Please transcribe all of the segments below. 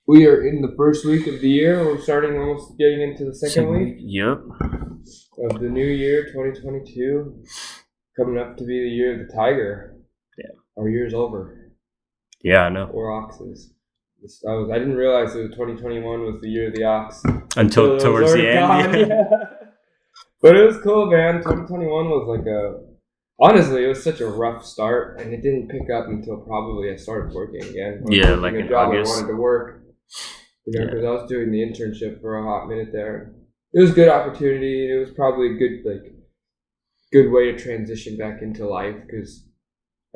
We are in the first week of the year. We're starting almost getting into the second week. Yep. Of the new year, 2022. Coming up to be the year of the tiger. Yeah. Our year's over. Yeah, I know. Or oxes. I didn't realize that 2021 was the year of the ox. Until towards the end. Yeah. But it was cool, man. 2021 was honestly, it was such a rough start, and it didn't pick up until probably I started working again. Yeah, like in job August. I wanted to work. Because I was doing the internship for a hot minute there. It was a good opportunity. It was probably a good way to transition back into life, because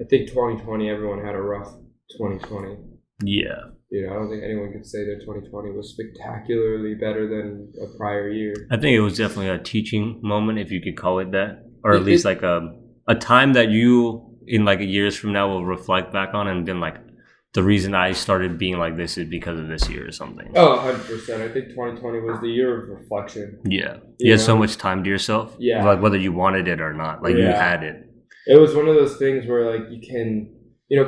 I think 2020, everyone had a rough 2020. Yeah. I don't think anyone could say that 2020 was spectacularly better than a prior year. I think it was definitely a teaching moment, if you could call it that, or at least like a time that you in like years from now will reflect back on and been like, the reason I started being like this is because of this year or something. Oh, 100%. I think 2020 was the year of reflection. Yeah. You had so much time to yourself. Yeah. Like whether you wanted it or not. Like you had it. It was one of those things where like you can,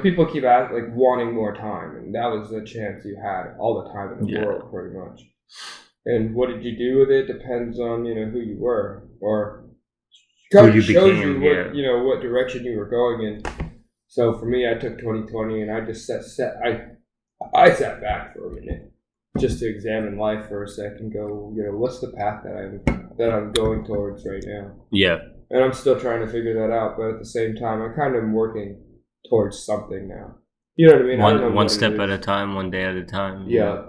people keep wanting more time. And that was the chance you had all the time in the world, pretty much. And what did you do with it depends on, who you were. Or who you shows became, you what direction you were going in. So for me, I took 2020 and I just I sat back for a minute just to examine life for a second. Go, what's the path that I'm going towards right now? Yeah. And I'm still trying to figure that out, but at the same time, I kind of am working towards something now. You know what I mean? One step at a time, one day at a time. Yeah.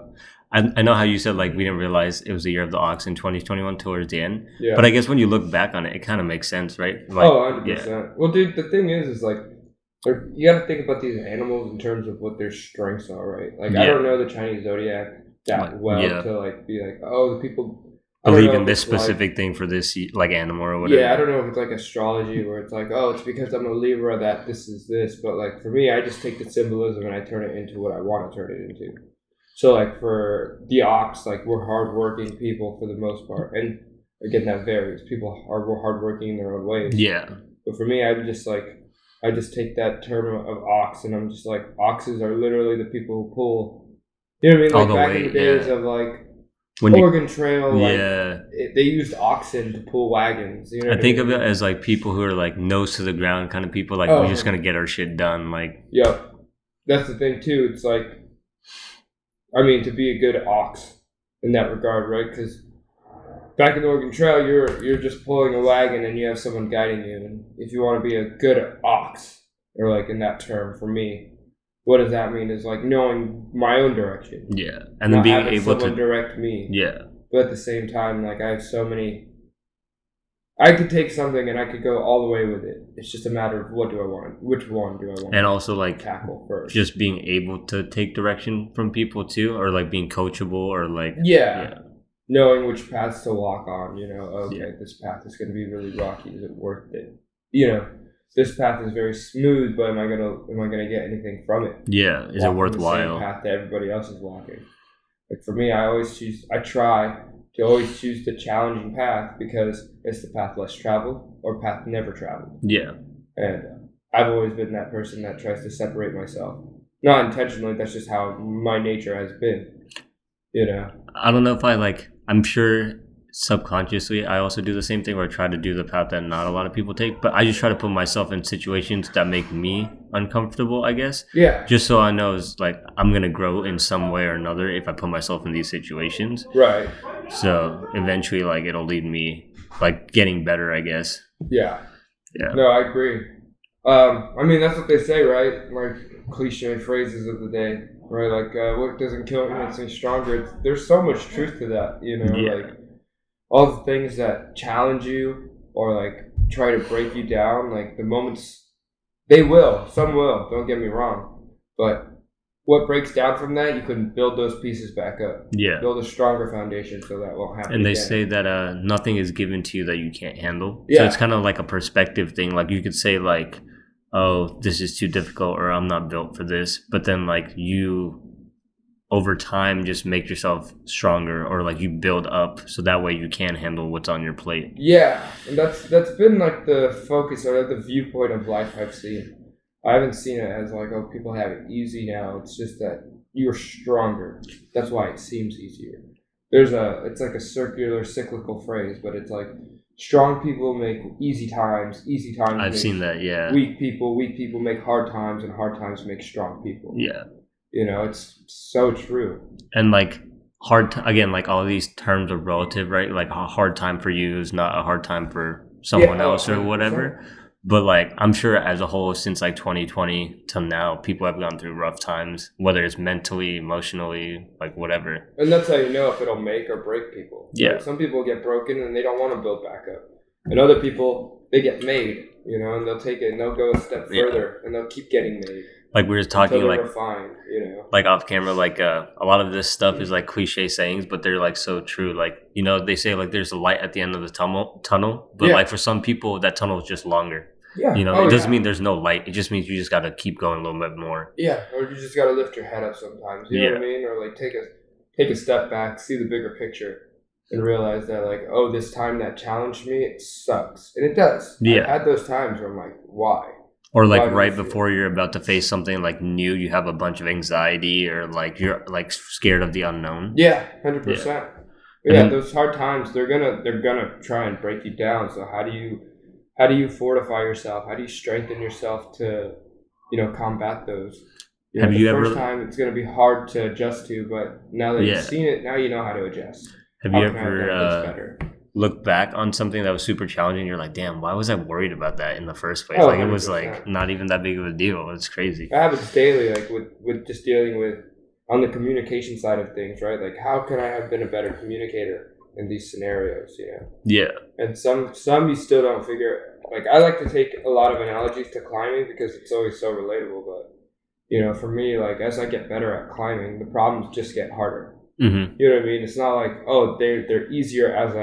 I know how you said like we didn't realize it was the year of the ox in 2021 towards the end. Yeah. But I guess when you look back on it, it kind of makes sense, right? Like, 100%. Yeah. Well, dude, the thing is like, you got to think about these animals in terms of what their strengths are, right? Like, I don't know the Chinese zodiac that well to be like, oh, the people believe in this specific thing for this like animal or whatever. Yeah, I don't know if it's like astrology where it's like, oh, it's because I'm a Libra that this is this, but like for me, I just take the symbolism and I turn it into what I want to turn it into. So like for the ox, like we're hardworking people for the most part, and again that varies. People are hardworking in their own ways. Yeah. But for me, I just take that term of ox, and I'm just like, oxes are literally the people who pull. You know what I mean? Like back in the days of like Oregon Trail, they used oxen to pull wagons. You know, I think of it as like people who are like nose to the ground kind of people. Like we're just gonna get our shit done. Like that's the thing too. It's like, I mean, to be a good ox in that regard, right? Because back in the Oregon Trail, you're just pulling a wagon and you have someone guiding you. And if you want to be a good ox, or like in that term for me, what does that mean? Is like knowing my own direction. Yeah, and then being able to direct me. Yeah, but at the same time, like I have so many. I could take something and I could go all the way with it. It's just a matter of what do I want? Which one do I want? And also like tackle first. Just being able to take direction from people too, or like being coachable, or like knowing which paths to walk on. This path is going to be really rocky. Is it worth it? This path is very smooth, but am I gonna get anything from it? Yeah, is it worthwhile? The same path that everybody else is walking. Like for me, I try to always choose the challenging path because it's the path less traveled or path never traveled. Yeah. And I've always been that person that tries to separate myself. Not intentionally, that's just how my nature has been. I don't know if I'm sure subconsciously I also do the same thing where I try to do the path that not a lot of people take, but I just try to put myself in situations that make me uncomfortable, I guess. Yeah. Just so I know it's like I'm gonna grow in some way or another if I put myself in these situations. Right. So eventually like it'll lead me like getting better, I guess. Yeah. Yeah. No, I agree. I mean that's what they say, right? Like cliche phrases of the day. Right, like what doesn't kill me makes me stronger. There's so much truth to that, like all the things that challenge you or like try to break you down, like the moments, some will, don't get me wrong, but what breaks down from that, you can build those pieces back up. Yeah. Build a stronger foundation so that won't happen And they again. say that nothing is given to you that you can't handle. Yeah. So it's kind of like a perspective thing. Like you could say like, oh, this is too difficult or I'm not built for this. But then like you over time just make yourself stronger or like you build up so that way you can handle what's on your plate. Yeah. And that's been like the focus or the viewpoint of life I've seen. I haven't seen it as like, oh, people have it easy now. It's just that you're stronger. That's why it seems easier. It's like a circular, cyclical phrase, but it's like strong people make easy times I've make seen that, yeah. weak people make hard times, and hard times make strong people. Yeah. It's so true. And like again, like all these terms are relative, right? Like a hard time for you is not a hard time for someone else or 100%. whatever. But like I'm sure as a whole, since like 2020 till now, people have gone through rough times, whether it's mentally, emotionally, like whatever. And that's how you know if it'll make or break people. Yeah. Like some people get broken and they don't want to build back up. And other people, they get made, and they'll take it and they'll go a step further and they'll keep getting made. Like we were talking, like refined, like off camera, like a lot of this stuff is like cliche sayings, but they're like so true. Like they say like there's a light at the end of the tunnel, but like for some people that tunnel is just longer. Yeah, it doesn't mean there's no light. It just means you just got to keep going a little bit more. Yeah, or you just got to lift your head up sometimes. You know what I mean? Or like take a step back, see the bigger picture, and realize that like, oh, this time that challenged me, it sucks, and it does. Yeah, I've had those times where I'm like, why? Or like right before you're about to face something like new, you have a bunch of anxiety, or like you're like scared of the unknown. Yeah, 100%. Yeah, those hard times they're gonna try and break you down. So how do you fortify yourself? How do you strengthen yourself to combat those? Have you ever? First time it's gonna be hard to adjust to, but now that you've seen it, now you know how to adjust. Have you ever look back on something that was super challenging? You're like, damn, why was I worried about that in the first place? Like 100%. It was like not even that big of a deal. It's crazy. I have it daily, like with just dealing with on the communication side of things, right? Like how can I have been a better communicator in these scenarios? Yeah. And some you still don't figure. Like I like to take a lot of analogies to climbing because it's always so relatable. But for me, like as I get better at climbing, the problems just get harder. Mm-hmm. You know what I mean? It's not like, oh, they're easier as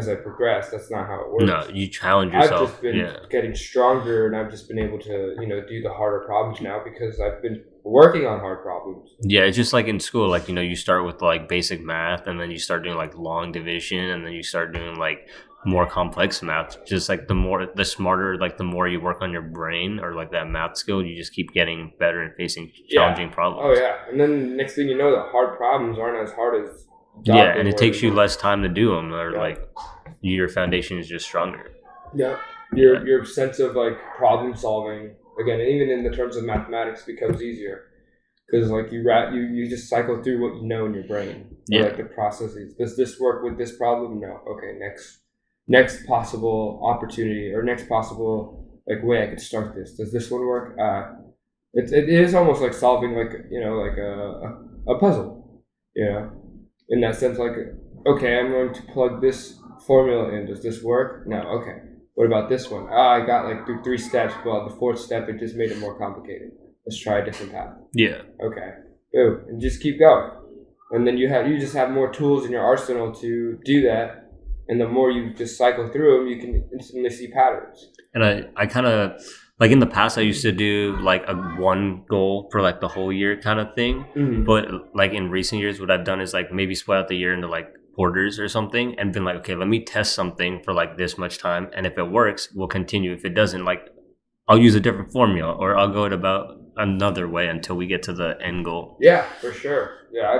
I progress. That's not how it works. No, you challenge yourself. I've just been getting stronger, and I've just been able to, do the harder problems now because I've been working on hard problems. Yeah, it's just like in school, like, you start with like basic math, and then you start doing like long division, and then you start doing like more complex math. Just like the smarter, like the more you work on your brain or like that math skill, you just keep getting better and facing challenging problems. Oh yeah, and then next thing you know, the hard problems aren't as hard as and it takes you less time to do them, or like your foundation is just stronger. Yeah, your sense of like problem solving again, even in the terms of mathematics, becomes easier because like you just cycle through what you know in your brain. Or, like the processes. Does this work with this problem? No. Okay, next possible opportunity or next possible like way I could start this. Does this one work? It is almost like solving like like a puzzle. In that sense, like okay, I'm going to plug this formula in. Does this work? No. Okay. What about this one? I got like through 3 steps. Well, the 4th step it just made it more complicated. Let's try a different path. Yeah. Okay. Boom, and just keep going. And then you just have more tools in your arsenal to do that. And the more you just cycle through them, you can instantly see patterns. And I kind of, like in the past, I used to do like a one goal for like the whole year kind of thing. Mm-hmm. But like in recent years, what I've done is like maybe split out the year into like quarters or something and been like, okay, let me test something for like this much time. And if it works, we'll continue. If it doesn't, like I'll use a different formula or I'll go it about another way until we get to the end goal. Yeah, for sure. Yeah,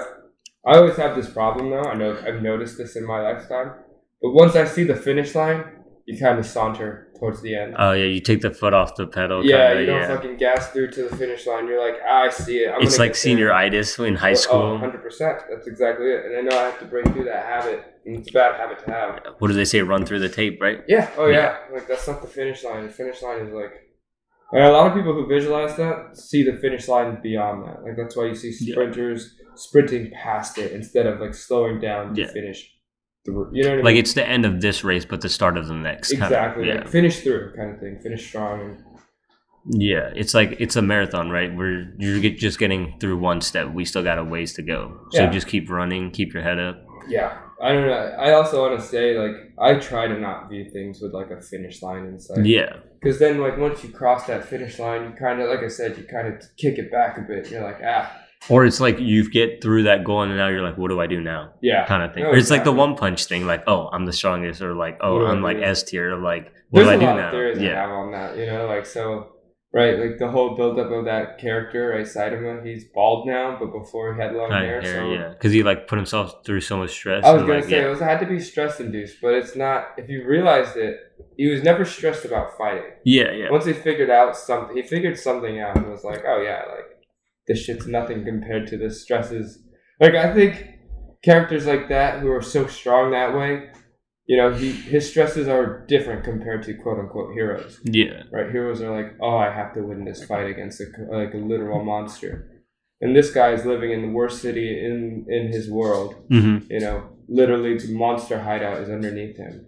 I always have this problem though. I know I've noticed this in my lifetime. But once I see the finish line, you kind of saunter towards the end. Oh, yeah, you take the foot off the pedal. Yeah, you don't fucking gas through to the finish line. You're like, I see it. It's like senioritis in high school. 100%. That's exactly it. And I know I have to break through that habit. And it's a bad habit to have. What do they say? Run through the tape, right? Yeah. Oh, yeah. Like, that's not the finish line. The finish line is like... And a lot of people who visualize that see the finish line beyond that. Like, that's why you see sprinters sprinting past it instead of, like, slowing down to finish. You know what I mean? Like it's the end of this race, but the start of the next. Exactly. Kind of, like finish through kind of thing. Finish strong. Yeah, it's like it's a marathon, right? Where you're just getting through one step. We still got a ways to go. So just keep running, keep your head up. Yeah, I don't know. I also want to say like I try to not view things with like a finish line in sight. Yeah. Because then like once you cross that finish line, you kind of like I said, you kind of kick it back a bit. You're like Or it's like you get through that goal and now you're like, what do I do now? Yeah. Kind of thing. Or it's like the one punch thing, like, oh, I'm the strongest, or like, oh, I'm like S tier, or like, what do I do now? There's a lot of theories I have on that, like, so right? Like the whole buildup of that character, right? Saitama, he's bald now, but before he had long hair. So Yeah, because he like put himself through so much stress. I was and gonna like say yeah, it had to be stress induced, but it's not. If you realized it, he was never stressed about fighting. yeah. Once he figured out something, he figured something out and was like, oh yeah, like this shit's nothing compared to the stresses. Like I think characters like that who are so strong that way, you know, his stresses are different compared to quote unquote heroes. Yeah. Right, heroes are like, oh, I have to win this fight against a literal monster. And this guy is living in the worst city in his world. Mm-hmm. You know, literally the monster hideout is underneath him.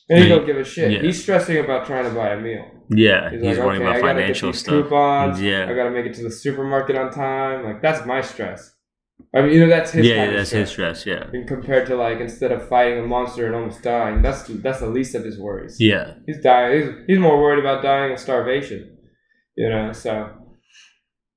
And he don't give a shit. Yeah. He's stressing about trying to buy a meal. Yeah, He's like, worrying about financial stuff. Coupons. Yeah. I gotta make it to the supermarket on time. Like, that's my stress. I mean, you know, that's his kind of stress. His stress, yeah. And compared to, like, instead of fighting a monster and almost dying, that's the least of his worries. Yeah. He's dying. He's more worried about dying of starvation. You know, so...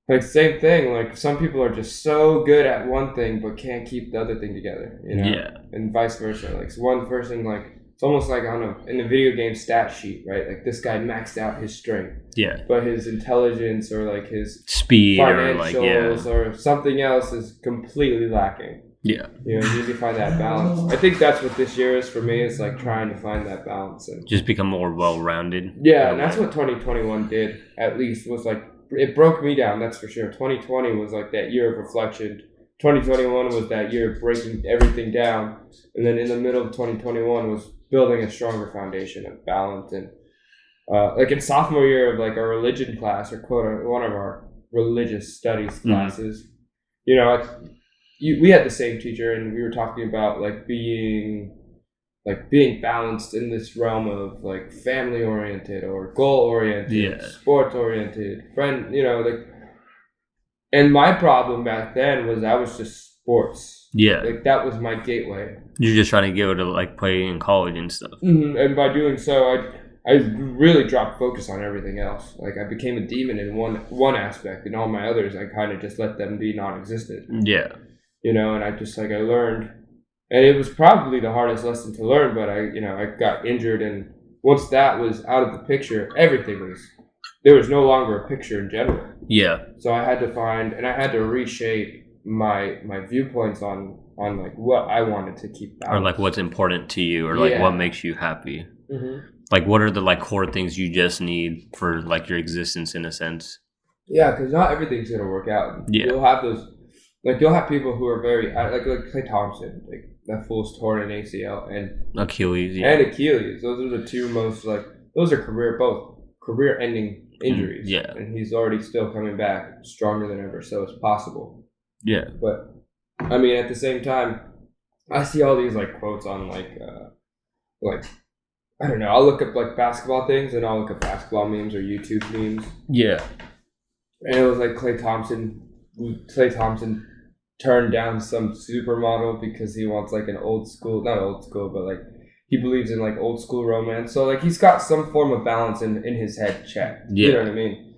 Like, same thing, like, some people are just so good at one thing but can't keep the other thing together, you know? Yeah. And vice versa. Like, so one person, like, it's almost like in the video game stat sheet, right? Like, this guy maxed out his strength. Yeah. But his intelligence or, like, his speed financials or something else is completely lacking. Yeah. You know, you need to find that balance. I think that's what this year is for me, is, like, trying to find that balance. And just become more well-rounded. Yeah, and that's what 2021 did, at least, was, like, it broke me down, that's for sure. 2020 was like that year of reflection. 2021 was that year of breaking everything down. And then in the middle of 2021 was building a stronger foundation of balance. And like in sophomore year of like our religion class, or one of our religious studies classes, you know, we had the same teacher, and we were talking about like being balanced in this realm of like family oriented or goal oriented, sports oriented, friend, you know, like. And my problem back then was I was just sports. Yeah, like that was my gateway. You're just trying to go to like play in college and stuff. Mm-hmm. And by doing so, I really dropped focus on everything else. Like I became a demon in one aspect, and all my others I kind of just let them be non-existent. Yeah, you know, and I learned. And it was probably the hardest lesson to learn, but I got injured, and once that was out of the picture, there was no longer a picture in general. Yeah. So I had to reshape my viewpoints on like what I wanted to keep balanced. Or like what's important to you, or like what makes you happy. Mm-hmm. Like what are the like core things you just need for like your existence in a sense? Yeah, because not everything's gonna work out. Yeah. You'll have those, like you'll have people who are very like Klay Thompson, like that fool's torn an ACL and Achilles. Yeah. And Achilles. Those are the two most those are career-ending injuries. Yeah. And he's already still coming back stronger than ever, so it's possible. Yeah. But I mean, at the same time, I see all these like quotes on like I don't know. I'll look up like basketball things, and I'll look up basketball memes or YouTube memes. Yeah. And it was like Klay Thompson turned down some supermodel because he wants like an not old school, but like he believes in like old school romance. So like he's got some form of balance in his head checked. Yeah. You know what I mean?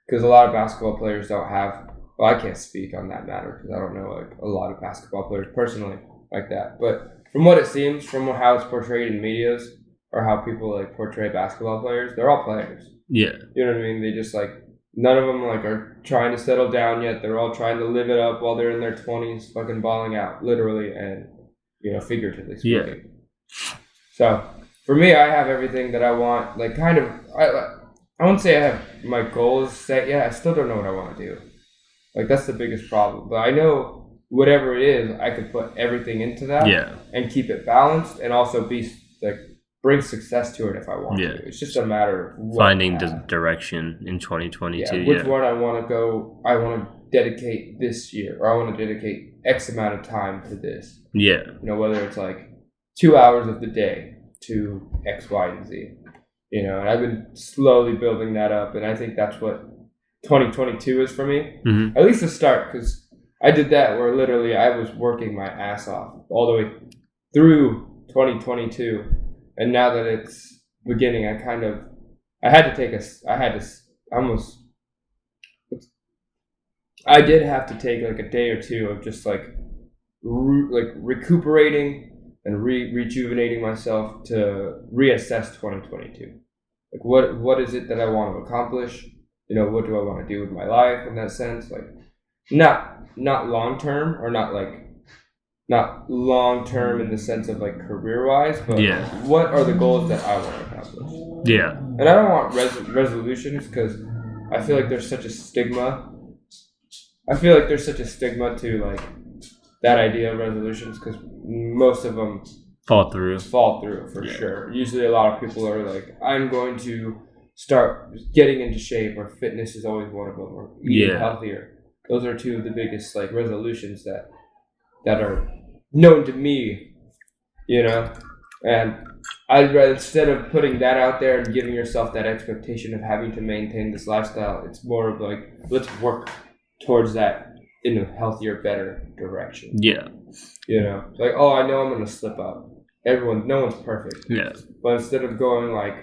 Because a lot of basketball players don't have. Well, I can't speak on that matter because I don't know like a lot of basketball players personally like that. But from what it seems, from how it's portrayed in medias or how people like portray basketball players, they're all players. Yeah. You know what I mean? They just like. None of them like are trying to settle down yet. They're all trying to live it up while they're in their 20s, fucking balling out, literally and figuratively speaking. Yeah. So for me, I have everything that I want. Like kind of, I won't say I have my goals set yet. I still don't know what I want to do. Like that's the biggest problem. But I know whatever it is, I could put everything into that. Yeah. And keep it balanced, and also be like. Bring success to it if I want to. It's just a matter of finding the direction in 2022. Yeah, which one I want to go. I want to dedicate this year, or I want to dedicate X amount of time to this. Yeah. Whether it's like 2 hours of the day to X, Y, and Z. And I've been slowly building that up, and I think that's what 2022 is for me. Mm-hmm. At least to start, because I did that where literally I was working my ass off all the way through 2022. And now that it's beginning, I did have to take like a day or two of just like recuperating and rejuvenating myself to reassess 2022. Like what is it that I want to accomplish? what do I want to do with my life in that sense? Like, not long term, or not long term in the sense of like career wise, but what are the goals that I want to accomplish? Yeah. And I don't want resolutions, because I feel like there's such a stigma. To like that idea of resolutions, because most of them fall through for sure. Usually, a lot of people are like, I'm going to start getting into shape, or fitness is always one of them, or eating healthier. Those are two of the biggest like resolutions that are known to me, and I'd rather, instead of putting that out there and giving yourself that expectation of having to maintain this lifestyle, it's more of like, let's work towards that in a healthier, better direction. Yeah. Like, oh, I know I'm going to slip up. No one's perfect. Yeah. But instead of going like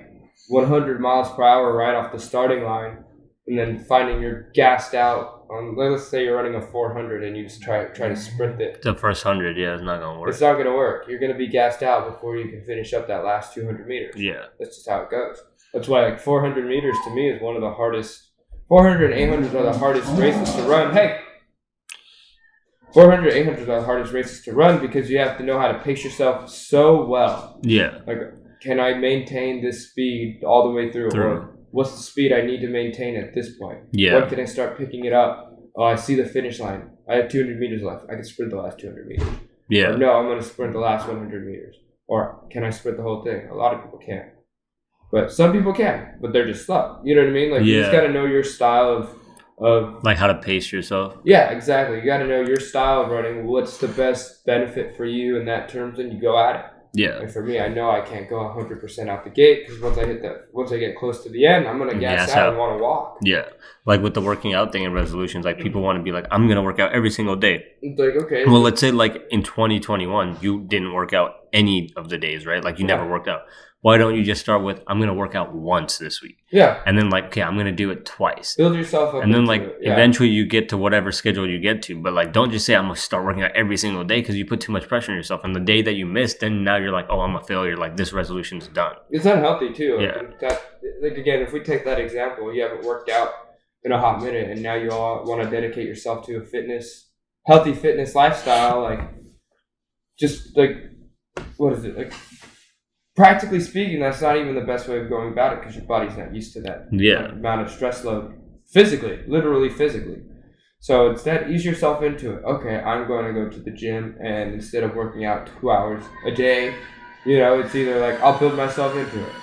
100 miles per hour right off the starting line, and then finding you're gassed out on, let's say you're running a 400 and you just try to sprint it. The first 100, it's not going to work. It's not going to work. You're going to be gassed out before you can finish up that last 200 meters. Yeah. That's just how it goes. That's why like 400 meters to me is one of the hardest. 400 and 800 are the hardest races to run. 400, 800 are the hardest races to run, because you have to know how to pace yourself so well. Yeah. Like, can I maintain this speed all the way through? Or what's the speed I need to maintain at this point? Yeah. When can I start picking it up? Oh, I see the finish line. I have 200 meters left. I can sprint the last 200 meters. Yeah. Or no, I'm going to sprint the last 100 meters. Or can I sprint the whole thing? A lot of people can't. But some people can, but they're just slow. You know what I mean? Like, you just got to know your style of like how to pace yourself. Yeah, exactly. You got to know your style of running. What's the best benefit for you in that terms, and you go at it. Yeah. And for me, I know I can't go 100% out the gate, because once I get close to the end, I'm gonna gas out and want to walk. Yeah, like with the working out thing and resolutions, like people want to be like, I'm gonna work out every single day. It's like, okay. Well, let's say like in 2021, you didn't work out any of the days, right? Like you never worked out. Why don't you just start with, I'm going to work out once this week? Yeah. And then like, okay, I'm going to do it twice. Build yourself up. And then like, eventually you get to whatever schedule you get to. But like, don't just say, I'm going to start working out every single day, because you put too much pressure on yourself. And the day that you miss, then now you're like, oh, I'm a failure. Like, this resolution's done. It's unhealthy too. Yeah. Like again, if we take that example, you haven't worked out in a hot minute, and now you all want to dedicate yourself to a healthy fitness lifestyle. Like, just like, what is it? Like, practically speaking, that's not even the best way of going about it, because your body's not used to that amount of stress load literally physically. So instead, ease yourself into it. Okay, I'm going to go to the gym, and instead of working out 2 hours a day, it's either like, I'll build myself into it.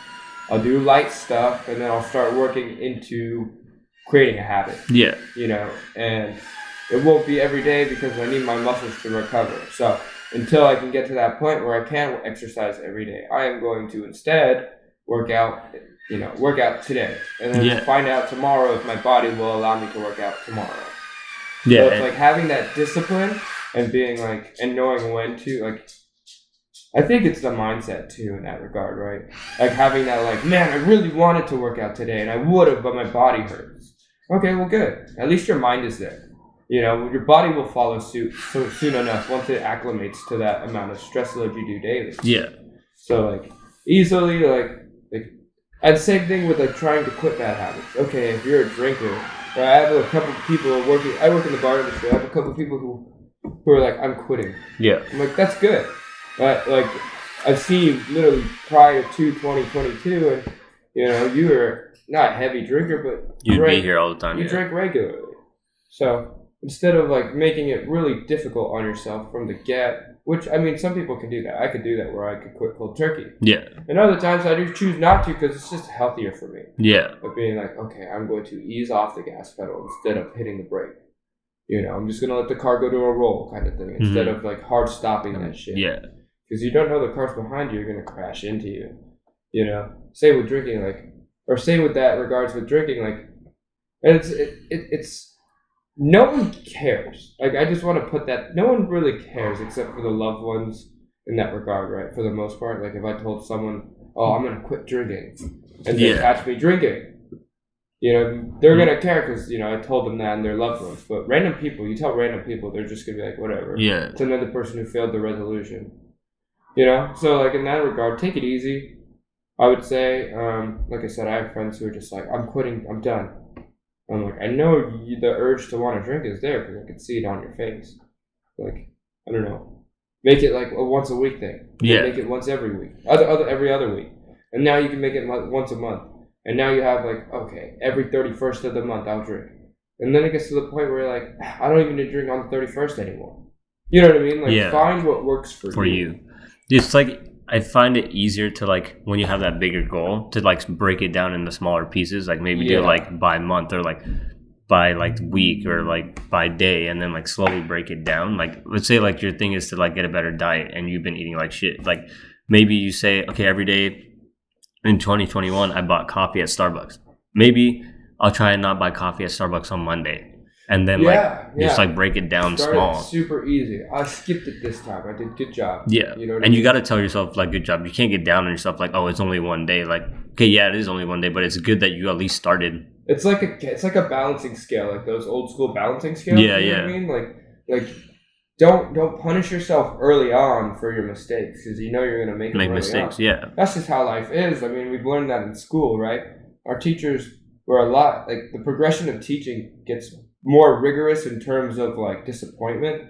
I'll do light stuff, and then I'll start working into creating a habit. Yeah. And it won't be every day, because I need my muscles to recover. So until I can get to that point where I can exercise every day, I am going to instead work out today, and then find out tomorrow if my body will allow me to work out tomorrow. Yeah. So it's like having that discipline and being like, and knowing when to, like, I think it's the mindset too in that regard, right? Like having that, like, man, I really wanted to work out today, and I would have, but my body hurts. Okay, well, good. At least your mind is there. Your body will follow suit soon enough once it acclimates to that amount of stress load you do daily. Yeah. So like easily and same thing with like trying to quit bad habits. Okay, if you're a drinker, or I have a couple of people I work in the bar industry. I have a couple of people who are like, I'm quitting. Yeah. I'm like, that's good. But like, I've seen you literally prior to 2022, and you were not a heavy drinker, but you'd be here all the time. You drink regularly. So instead of like making it really difficult on yourself from the get, which I mean, some people can do that. I could do that where I could quit cold turkey. Yeah. And other times I do choose not to, because it's just healthier for me. Yeah. But being like, okay, I'm going to ease off the gas pedal instead of hitting the brake. I'm just going to let the car go to a roll kind of thing, instead of like hard stopping that shit. Yeah. Because you don't know the cars behind you are going to crash into you. Say with drinking, like, or say with that regards with drinking, like, and it's no one cares. Like, I just want to put that, no one really cares except for the loved ones in that regard, right? For the most part. Like, if I told someone, oh, I'm going to quit drinking, and they catch me drinking, they're going to care, because, I told them that, and their loved ones. But random people, you tell random people, they're just going to be like, whatever. Yeah. It's another person who failed the resolution. So, like, in that regard, take it easy. I would say, like I said, I have friends who are just like, I'm quitting, I'm done. I'm like, I know the urge to want to drink is there because I can see it on your face. Like, I don't know. Make it like a once a week thing. Yeah. Make it once every week. Every other week. And now you can make it once a month. And now you have like, okay, every 31st of the month I'll drink. And then it gets to the point where you're like, I don't even need to drink on the 31st anymore. You know what I mean? Like, find what works for you. It's like, I find it easier to like, when you have that bigger goal, to like break it down into smaller pieces. Like maybe do like by month or like by like week or like by day, and then like slowly break it down. Like, let's say like your thing is to like get a better diet and you've been eating like shit. Like maybe you say, okay, every day in 2021, I bought coffee at Starbucks. Maybe I'll try and not buy coffee at Starbucks on Monday. And then just like break it down small. Super easy. I skipped it this time. I did good job. Yeah. You know what I mean? You got to tell yourself like good job. You can't get down on yourself like, oh, it's only one day. Like, okay, yeah, it is only one day, but it's good that you at least started. It's like a balancing scale, like those old school balancing scales. Yeah, you know what I mean? Like don't punish yourself early on for your mistakes because you know you're gonna make mistakes. Yeah. That's just how life is. I mean, we've learned that in school, right? Our teachers were a lot like the progression of teaching gets more rigorous in terms of like disappointment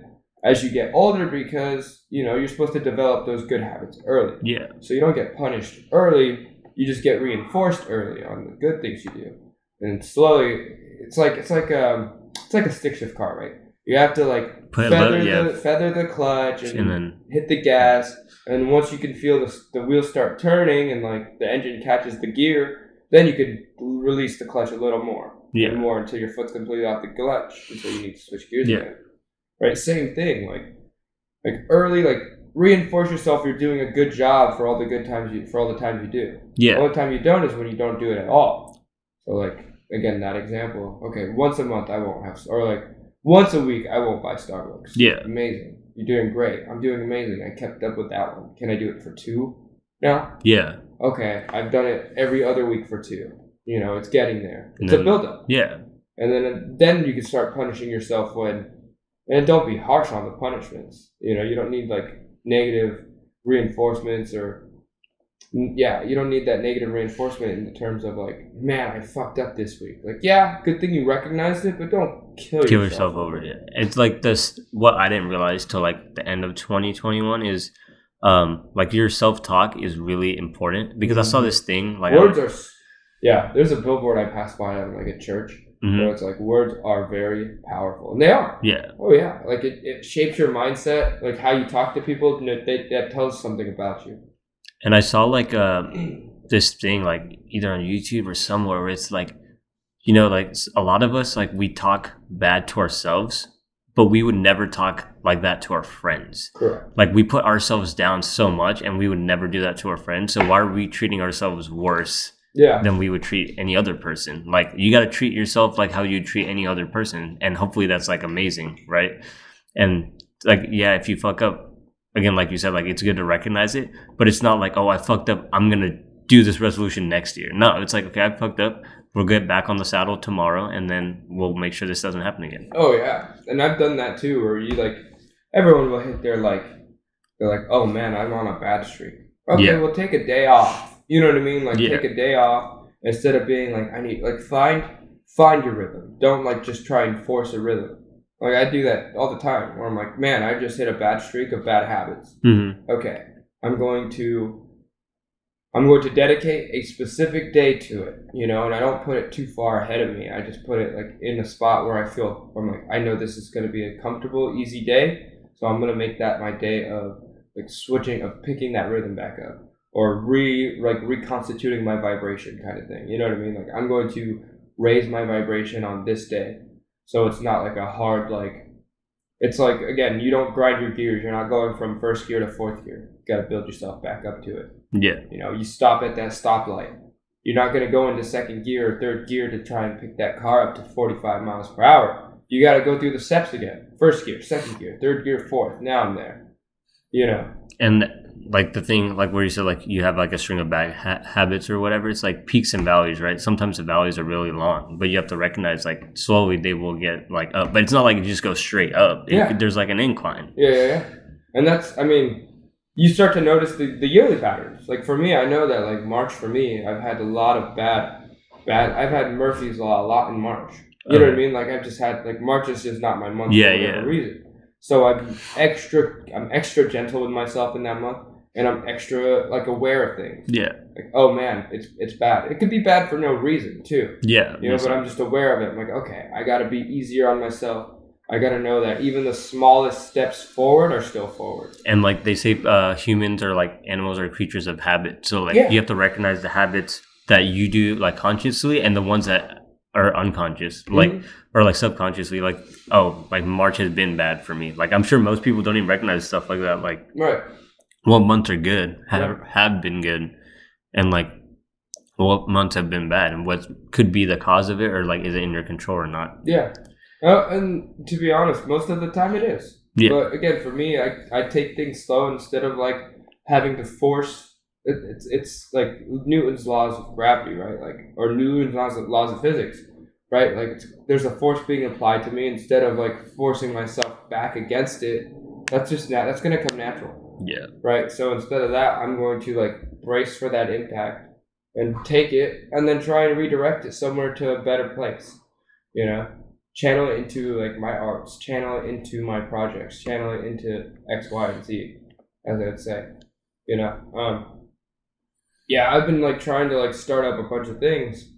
as you get older because you know you're supposed to develop those good habits early. Yeah. So you don't get punished early, you just get reinforced early on the good things you do. And slowly it's like a stick shift car, right? You have to like feather the clutch and then hit the gas, and once you can feel the wheels start turning and like the engine catches the gear, then you could release the clutch a little more. And more until your foot's completely off the clutch until you need to switch gears again. Right? Same thing. Like early, like reinforce yourself you're doing a good job for all the times you do. Yeah. The only time you don't is when you don't do it at all. So like again, that example, okay, once a month I won't have, or like once a week I won't buy Starbucks. Yeah. Amazing. You're doing great. I'm doing amazing. I kept up with that one. Can I do it for 2 now? Yeah. Okay. I've done it every other week for 2. You know, it's getting there. It's a buildup. Yeah. And then you can start punishing yourself and don't be harsh on the punishments. You know, you don't need like negative reinforcements you don't need that negative reinforcement in terms of like, man, I fucked up this week. Like, yeah, good thing you recognized it, but don't kill yourself over it. It's like this, what I didn't realize till like the end of 2021 is like your self-talk is really important because I saw this thing like there's a billboard I passed by on like a church where it's like words are very powerful, and they are. Yeah. Oh yeah, like it shapes your mindset, like how you talk to people. That tells something about you. And I saw like this thing like either on YouTube or somewhere where it's like, you know, like a lot of us like we talk bad to ourselves, but we would never talk like that to our friends. Correct. Like we put ourselves down so much, and we would never do that to our friends. So why are we treating ourselves worse? Than we would treat any other person? Like you got to treat yourself like how you treat any other person, and hopefully that's like amazing, right? And like if you fuck up again, like you said, like it's good to recognize it, but it's not like, oh, I fucked up, I'm gonna do this resolution next year. No, it's like, okay, I fucked up, we'll get back on the saddle tomorrow, and then we'll make sure this doesn't happen again. Oh yeah, and I've done that too, where you like everyone will hit they're like, oh man, I'm on a bad streak. Okay, we'll take a day off. You know what I mean? Like take a day off instead of being like, I need like find your rhythm. Don't like just try and force a rhythm. Like I do that all the time where I'm like, man, I just hit a bad streak of bad habits. Mm-hmm. Okay, I'm going to dedicate a specific day to it, you know, and I don't put it too far ahead of me. I just put it like in a spot where I'm like, I know this is going to be a comfortable, easy day, so I'm going to make that my day of like picking that rhythm back up. Or reconstituting my vibration kind of thing. You know what I mean? Like I'm going to raise my vibration on this day. So it's not like a hard it's like, again, you don't grind your gears. You're not going from first gear to fourth gear. You got to build yourself back up to it. Yeah. You know, you stop at that stoplight. You're not going to go into second gear or third gear to try and pick that car up to 45 miles per hour. You got to go through the steps again. First gear, second gear, third gear, fourth. Now I'm there. You know. And like the thing, like where you said, like you have like a string of bad habits or whatever, it's like peaks and valleys, right? Sometimes the valleys are really long, but you have to recognize like slowly they will get like up, but it's not like you just go straight up. There's like an incline. Yeah. And that's, I mean, you start to notice the yearly patterns. Like for me, I know that like March for me, I've had a lot of bad, I've had Murphy's Law a lot in March. You know what I mean? Like I've just had like March is just not my month for whatever reason. So I'm extra gentle with myself in that month, and I'm extra like aware of things. Yeah. Like, oh man, it's bad. It could be bad for no reason too. Yeah. You know, but I'm just aware of it. I'm like, okay, I got to be easier on myself. I got to know that even the smallest steps forward are still forward. And like they say, humans are like animals or creatures of habit. So like you have to recognize the habits that you do like consciously and the ones that are unconscious, like or like subconsciously. Like, oh, like March has been bad for me. Like I'm sure most people don't even recognize stuff like that. Like, what months are good, have been good, and like what months have been bad, and what could be the cause of it, or like is it in your control or not? Yeah. And to be honest, most of the time it is. Yeah. But again, for me, I take things slow instead of like having to force. It's like Newton's laws of gravity, right? Like, or Newton's laws of physics, right? Like there's a force being applied to me instead of like forcing myself back against it. That's just that's gonna come natural. Yeah. Right. So instead of that, I'm going to like brace for that impact and take it, and then try and redirect it somewhere to a better place. You know. Channel it into like my arts, channel it into my projects, channel it into X, Y, and Z, as I would say. You know, yeah, I've been like trying to like start up a bunch of things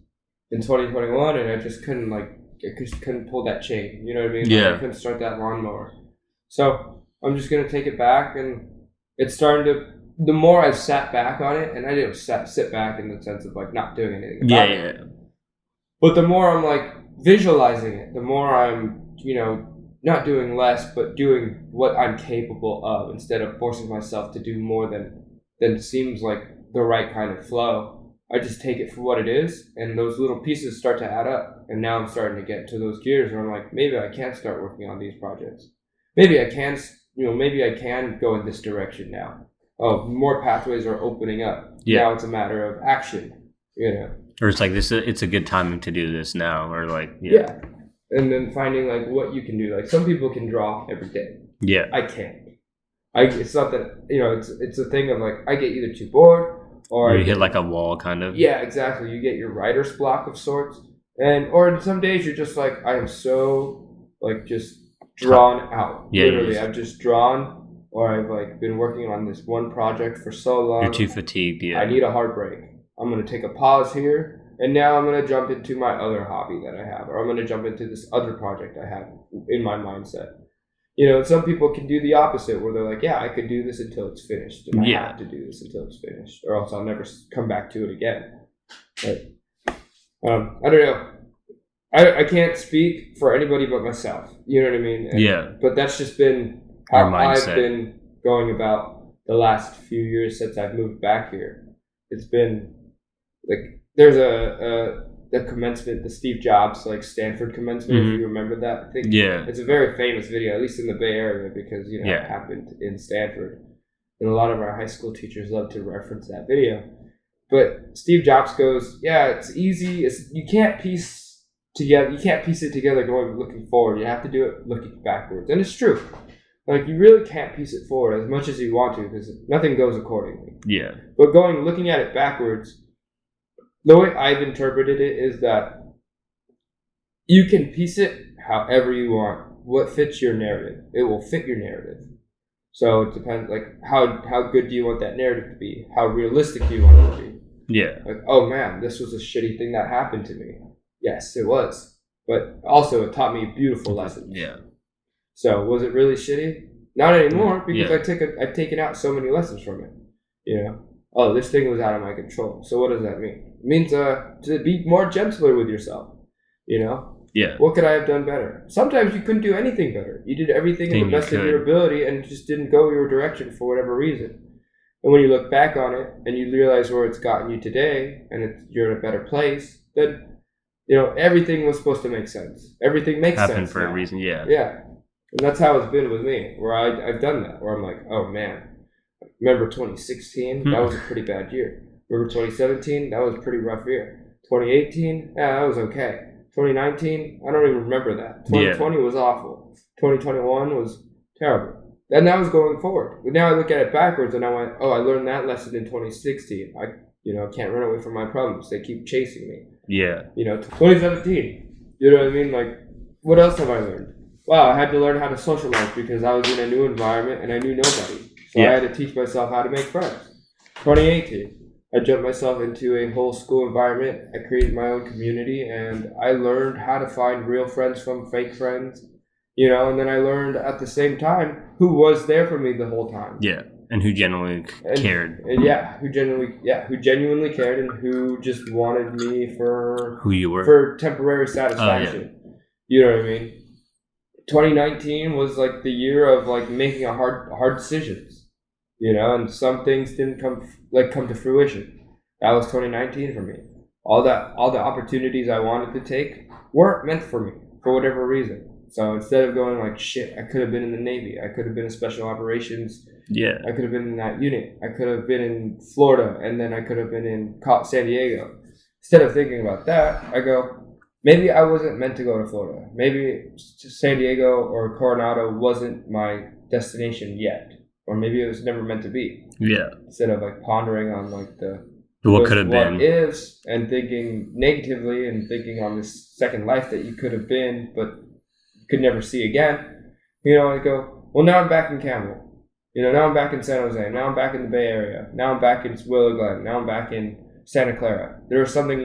in 2021, and I just couldn't pull that chain. You know what I mean? Yeah. Like, I couldn't start that lawnmower. So I'm just gonna take it back, and it's starting to. The more I've sat back on it, and I didn't sit back in the sense of like not doing anything about it. But the more I'm like visualizing it, the more I'm, you know, not doing less, but doing what I'm capable of instead of forcing myself to do more than seems like the right kind of flow. I just take it for what it is, and those little pieces start to add up. And now I'm starting to get to those gears where I'm like, maybe I can start working on these projects. Maybe I can, maybe I can go in this direction now. Oh, more pathways are opening up. Yeah. Now it's a matter of action, you know. Or it's like it's a good timing to do this now, or like yeah. And then finding like what you can do. Like some people can draw every day. Yeah, I can't. It's not that it's a thing of like I get either too bored or you hit like a wall, kind of. Yeah, exactly. You get your writer's block of sorts, or some days you're just like I am so like just drawn out. Yeah, literally, I've just drawn, or I've like been working on this one project for so long. You're too fatigued. Yeah, I need a heartbreak. I'm going to take a pause here, and now I'm going to jump into my other hobby that I have, or I'm going to jump into this other project I have in my mindset. You know, some people can do the opposite, where they're like, yeah, I could do this until it's finished, and I have to do this until it's finished, or else I'll never come back to it again. But, I don't know. I can't speak for anybody but myself. You know what I mean? But that's just been how I've been going about the last few years since I've moved back here. It's been... Like there's the commencement, the Steve Jobs like Stanford commencement. If you remember that, I think it's a very famous video, at least in the Bay Area, because it happened in Stanford, and a lot of our high school teachers love to reference that video. But Steve Jobs goes, "Yeah, it's easy. You can't piece it together looking forward. You have to do it looking backwards." And it's true. Like you really can't piece it forward as much as you want to, because nothing goes accordingly. Yeah. But looking at it backwards. The way I've interpreted it is that you can piece it however you want. What fits your narrative? It will fit your narrative. So it depends, like, how good do you want that narrative to be? How realistic do you want it to be? Yeah. Like, oh man, this was a shitty thing that happened to me. Yes, it was. But also it taught me beautiful lessons. Yeah. So was it really shitty? Not anymore, because I've taken out so many lessons from it. You know? Oh, this thing was out of my control. So what does that mean? It means to be more gentler with yourself. You know? Yeah. What could I have done better? Sometimes you couldn't do anything better. You did everything in the best of your ability and it just didn't go your direction for whatever reason. And when you look back on it and you realize where it's gotten you today and you're in a better place, then, everything was supposed to make sense. Everything makes sense. Happened for a reason, yeah. Yeah. And that's how it's been with me, where I've done that, where I'm like, oh man. Remember 2016? That was a pretty bad year. Remember 2017? That was a pretty rough year. 2018? Yeah, that was okay. 2019? I don't even remember that. 2020 was awful. 2021 was terrible. And that was going forward. But now I look at it backwards and I went, oh, I learned that lesson in 2016. I can't run away from my problems. They keep chasing me. Yeah. 2017. You know what I mean? Like, what else have I learned? Wow, I had to learn how to socialize because I was in a new environment and I knew nobody. So I had to teach myself how to make friends. 2018, I jumped myself into a whole school environment. I created my own community and I learned how to find real friends from fake friends. And then I learned at the same time who was there for me the whole time. Yeah. And who genuinely cared. And who genuinely cared and who just wanted me for who you were. For temporary satisfaction. You know what I mean? 2019 was like the year of like making a hard decisions. And some things didn't come to fruition. That was 2019 for me. All the opportunities I wanted to take weren't meant for me for whatever reason. So instead of going like, shit, I could have been in the Navy. I could have been in special operations. Yeah. I could have been in that unit. I could have been in Florida, and then I could have been in San Diego. Instead of thinking about that, I go, maybe I wasn't meant to go to Florida. Maybe San Diego or Coronado wasn't my destination yet. Or maybe it was never meant to be. Yeah. Instead of like pondering on like what could have been, what ifs, and thinking negatively and thinking on this second life that you could have been, but could never see again. I go, well, now I'm back in Campbell. Now I'm back in San Jose. Now I'm back in the Bay Area. Now I'm back in Willow Glen. Now I'm back in Santa Clara. There's something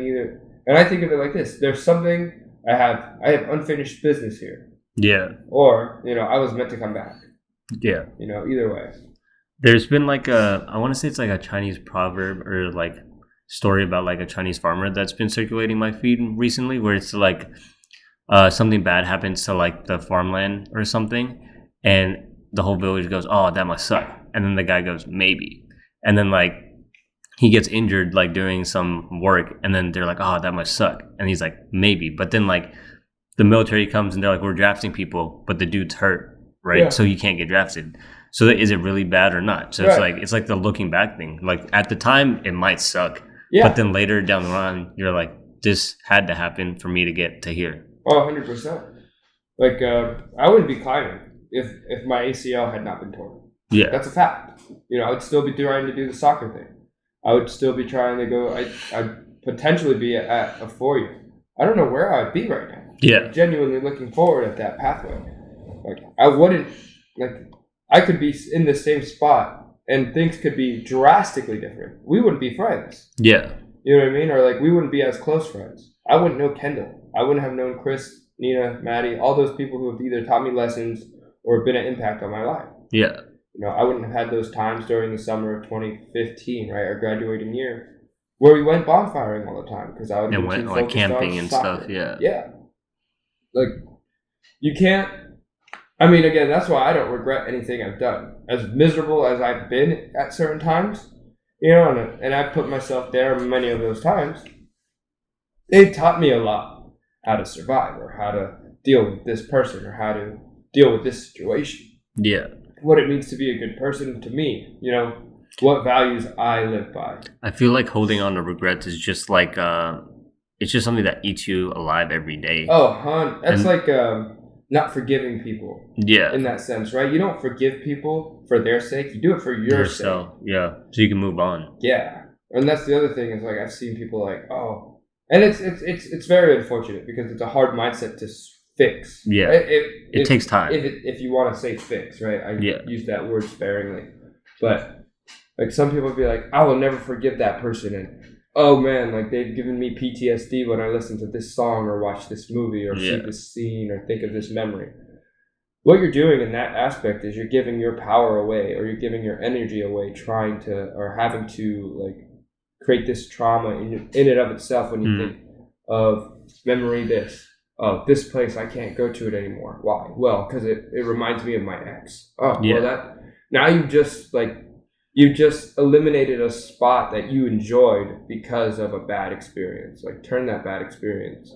and I think of it like this. There's something I have unfinished business here. Yeah. Or, I was meant to come back. Yeah. Either way. There's been like I want to say it's like a Chinese proverb or like story about like a Chinese farmer that's been circulating my feed recently, where it's like something bad happens to like the farmland or something, and the whole village goes, oh, that must suck. And then the guy goes, maybe. And then like he gets injured like doing some work, and then they're like, oh, that must suck. And he's like, maybe. But then like the military comes and they're like, we're drafting people, but the dude's hurt, right? Yeah. So he can't get drafted. So is it really bad or not? So it's like the looking back thing. Like at the time it might suck. Yeah. But then later down the line, you're like, this had to happen for me to get to here. Oh, 100%. Like I wouldn't be climbing if my ACL had not been torn. Yeah. That's a fact. I would still be trying to do the soccer thing. I would still be trying to go. I'd potentially be at a 4-year. I don't know where I'd be right now. Yeah. I'm genuinely looking forward at that pathway. Like I wouldn't, I could be in the same spot and things could be drastically different. We wouldn't be friends. Yeah. You know what I mean? Or like we wouldn't be as close friends. I wouldn't know Kendall. I wouldn't have known Chris, Nina, Maddie, all those people who have either taught me lessons or been an impact on my life. Yeah. I wouldn't have had those times during the summer of 2015, right, our graduating year, where we went bonfiring all the time because I would and went like camping and stuff. Yeah. Yeah. Like you can't. I mean, again, that's why I don't regret anything I've done. As miserable as I've been at certain times, and I put myself there many of those times. They've taught me a lot how to survive or how to deal with this person or how to deal with this situation. Yeah. What it means to be a good person to me, what values I live by. I feel like holding on to regrets is just like, it's just something that eats you alive every day. Oh, that's like not forgiving people. Yeah. In that sense, right? You don't forgive people for their sake. You do it for yourself. Yeah. So you can move on. Yeah. And that's the other thing is like I've seen people like, oh, and it's very unfortunate because it's a hard mindset to fix. Yeah. It takes time. If you want to say fix, right? I use that word sparingly. But like some people would be like, I will never forgive that person. And oh man, like they've given me PTSD when I listen to this song or watch this movie or see this scene or think of this memory. What you're doing in that aspect is you're giving your power away or you're giving your energy away trying to or having to like create this trauma in and of itself when you think of memory oh, this place, I can't go to it anymore. Why? Well, because it reminds me of my ex. Oh, well, now you've just eliminated a spot that you enjoyed because of a bad experience. Like, turn that bad experience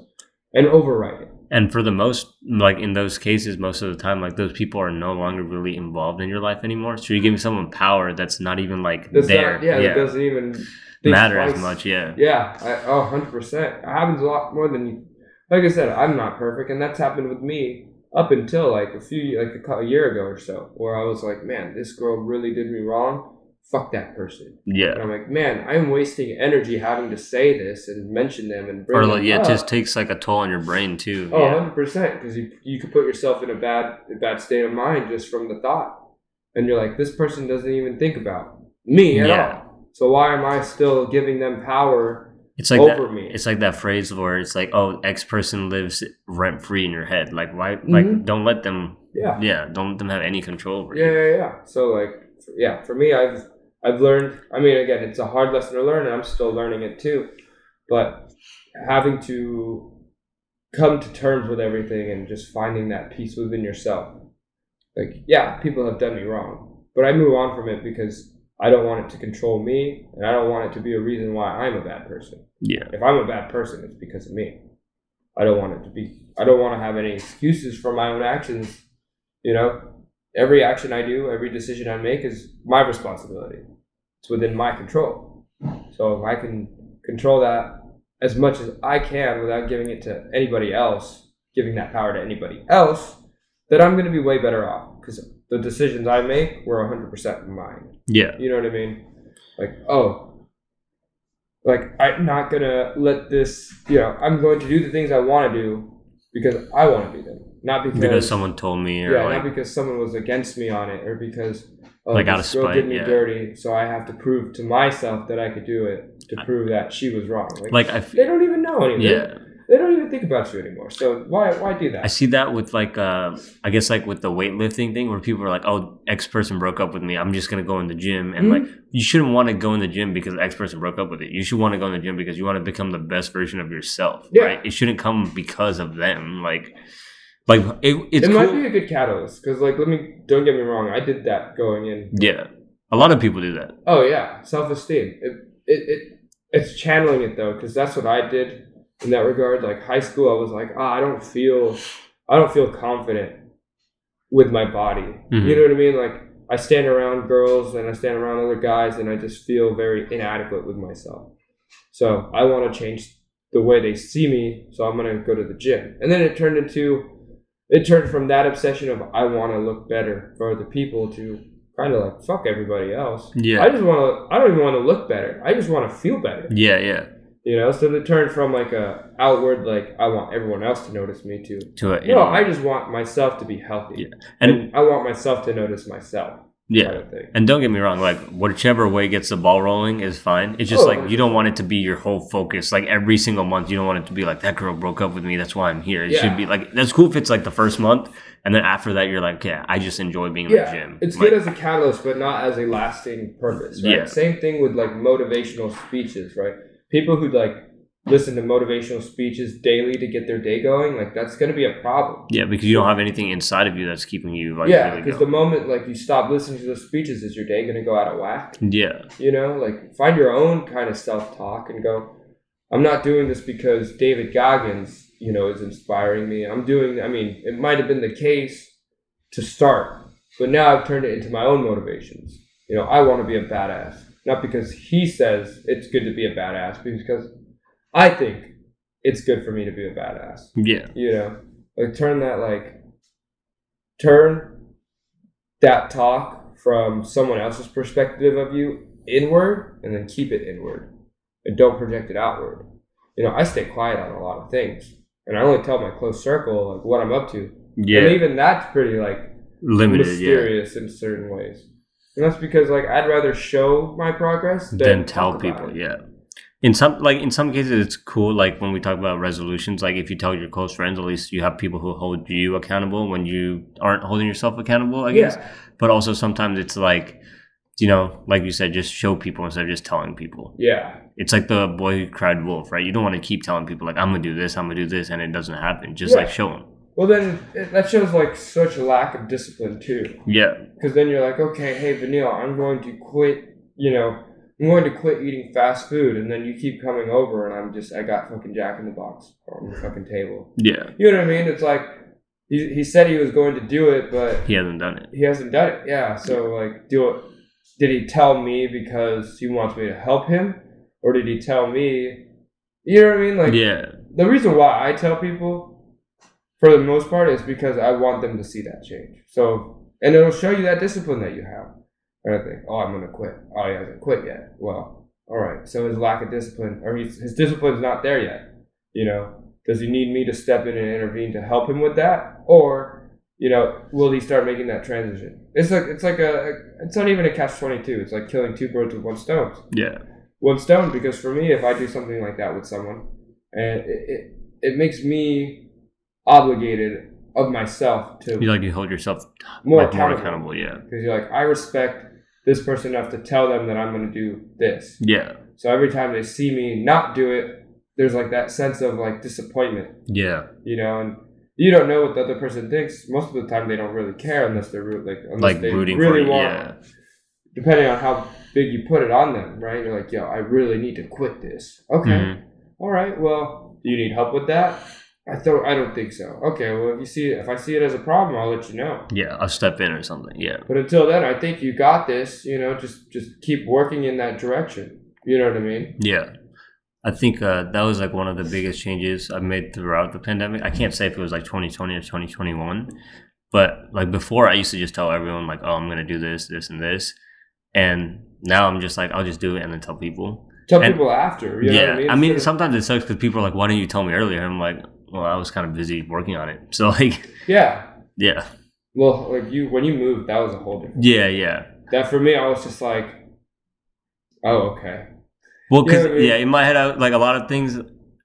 and overwrite it. And for the most, like in those cases, most of the time, like those people are no longer really involved in your life anymore. So you're giving someone power that's not even like there. It doesn't even matter twice. As much. Yeah. Yeah. 100%. It happens a lot more than you. Like I said, I'm not perfect, and that's happened with me up until like a year ago or so, where I was like, man, this girl really did me wrong. fuck that person. Yeah. And I'm like, man, I'm wasting energy having to say this and mention them and bring Or them like, yeah, up. it just takes like a toll on your brain too. Oh, Yeah. 100%, because you could put yourself in a bad state of mind just from the thought. And you're like, this person doesn't even think about me at all. So why am I still giving them power it's like over that, me? It's like that phrase where it's like, oh, X person lives rent free in your head. Like, why? Like, don't let them. Yeah, don't let them have any control over you. Yeah. So like, yeah, for me, I've learned. I mean, again, it's a hard lesson to learn, and I'm still learning it too. But having to come to terms with everything and just finding that peace within yourself. Like, yeah, people have done me wrong, but I move on from it because I don't want it to control me, and I don't want it to be a reason why I'm a bad person. Yeah. If I'm a bad person, it's because of me. I don't want to have any excuses for my own actions. You know, every action I do, every decision I make is my responsibility. It's within my control. So if I can control that as much as I can without giving it to anybody else, giving that power to anybody else, then I'm going to be way better off because the decisions I make were 100% mine. Yeah. You know what I mean? Like, I'm not going to let this, I'm going to do the things I want to do because I want to do them. Not because someone told me. Or not because someone was against me on it or because like out of this girl spite, did me dirty, so I have to prove to myself that I could do it to prove that she was wrong. They don't even know anything. Yeah. They don't even think about you anymore. So why do that? I see that with like I guess like with the weightlifting thing where people are like, oh, X person broke up with me, I'm just gonna go in the gym. And like you shouldn't want to go in the gym because X person broke up with it. You should want to go in the gym because you want to become the best version of yourself. Yeah. Right? It shouldn't come because of them. It might be a good catalyst because don't get me wrong, I did that going in. Yeah. A lot of people do that. Oh yeah. Self-esteem. It's channeling it though, because that's what I did. In that regard, like high school, I was like, I don't feel confident with my body. Mm-hmm. You know what I mean? Like I stand around girls and I stand around other guys and I just feel very inadequate with myself. So I want to change the way they see me. So I'm going to go to the gym. And then it turned from that obsession of I want to look better for other people to kind of like fuck everybody else. Yeah. I don't even want to look better. I just want to feel better. Yeah. So it turned from like a outward, like I want everyone else to notice me I just want myself to be healthy. Yeah. And I want myself to notice myself. Yeah. Kind of thing. And don't get me wrong, like whichever way gets the ball rolling is fine. It's just like you don't want it to be your whole focus. Like every single month, you don't want it to be like that girl broke up with me. That's why I'm here. It should be like that's cool if it's like the first month, and then after that, you're like, yeah, I just enjoy being in the gym. It's good as a catalyst, but not as a lasting purpose. Right? Yeah. Same thing with like motivational speeches, right? People who like listen to motivational speeches daily to get their day going, like that's going to be a problem. Yeah, because you don't have anything inside of you that's keeping you like really because the moment like you stop listening to those speeches, is your day going to go out of whack? Yeah. Like find your own kind of self-talk and go, I'm not doing this because David Goggins, is inspiring me. It might have been the case to start, but now I've turned it into my own motivations. I want to be a badass, not because he says it's good to be a badass, but because I think it's good for me to be a badass. Yeah. Turn that talk from someone else's perspective of you inward and then keep it inward and don't project it outward. I stay quiet on a lot of things and I only tell my close circle like what I'm up to. Yeah. And even that's pretty like limited, mysterious in certain ways. And that's because like I'd rather show my progress than tell people. Yeah. In some cases, it's cool. Like when we talk about resolutions, like if you tell your close friends, at least you have people who hold you accountable when you aren't holding yourself accountable, I guess. Yeah. But also sometimes it's like, like you said, just show people instead of just telling people. Yeah. It's like the boy who cried wolf, right? You don't want to keep telling people like, I'm going to do this, and it doesn't happen. Just like show them. Well, then that shows like such a lack of discipline too. Yeah. Because then you're like, okay, hey, Vanille, I'm going to quit, I'm going to quit eating fast food, and then you keep coming over, and I got fucking Jack in the Box on the fucking table. Yeah. You know what I mean? It's like, he said he was going to do it, but he hasn't done it. He hasn't done it, yeah. So, like, did he tell me because he wants me to help him? Or did he tell me, you know what I mean? Like, yeah. The reason why I tell people, for the most part, is because I want them to see that change. So, and it'll show you that discipline that you have. And I think, oh, I'm going to quit. Oh, he hasn't quit yet. Well, all right. So his lack of discipline, or his discipline's not there yet. You know, does he need me to step in and intervene to help him with that? Or, you know, will he start making that transition? It's not even a catch-22. It's like killing two birds with one stone. Yeah. One stone, because for me, if I do something like that with someone, and it makes me obligated of myself to you hold yourself more accountable. Yeah. Because you're like, I respect this person enough to tell them that I'm going to do this. Yeah. So every time they see me not do it, there's like that sense of like disappointment. Yeah. You know, and you don't know what the other person thinks. Most of the time, they don't really care unless they're they rooting really for you. want. Yeah. Depending on how big you put it on them, right? You're like, yo, I really need to quit this. Okay. Mm-hmm. All right. Well, do you need help with that? I don't think so. Okay. Well, if I see it as a problem, I'll let you know. Yeah, I'll step in or something. Yeah. But until then, I think you got this. You know, just keep working in that direction. You know what I mean? Yeah. I think that was like one of the biggest changes I've made throughout the pandemic. I can't say if it was like 2020 or 2021, but like before I used to just tell everyone like, oh, I'm going to do this, this, and this. And now I'm just like, I'll just do it and then tell people. People after. You know what I mean? I mean, sometimes it sucks because people are like, why didn't you tell me earlier? And I'm like, well, I was kind of busy working on it. So like. Yeah. Yeah. Well, like when you moved, that was a whole different. Yeah. That for me, I was just like, oh, okay. Well, because, in my head, like a lot of things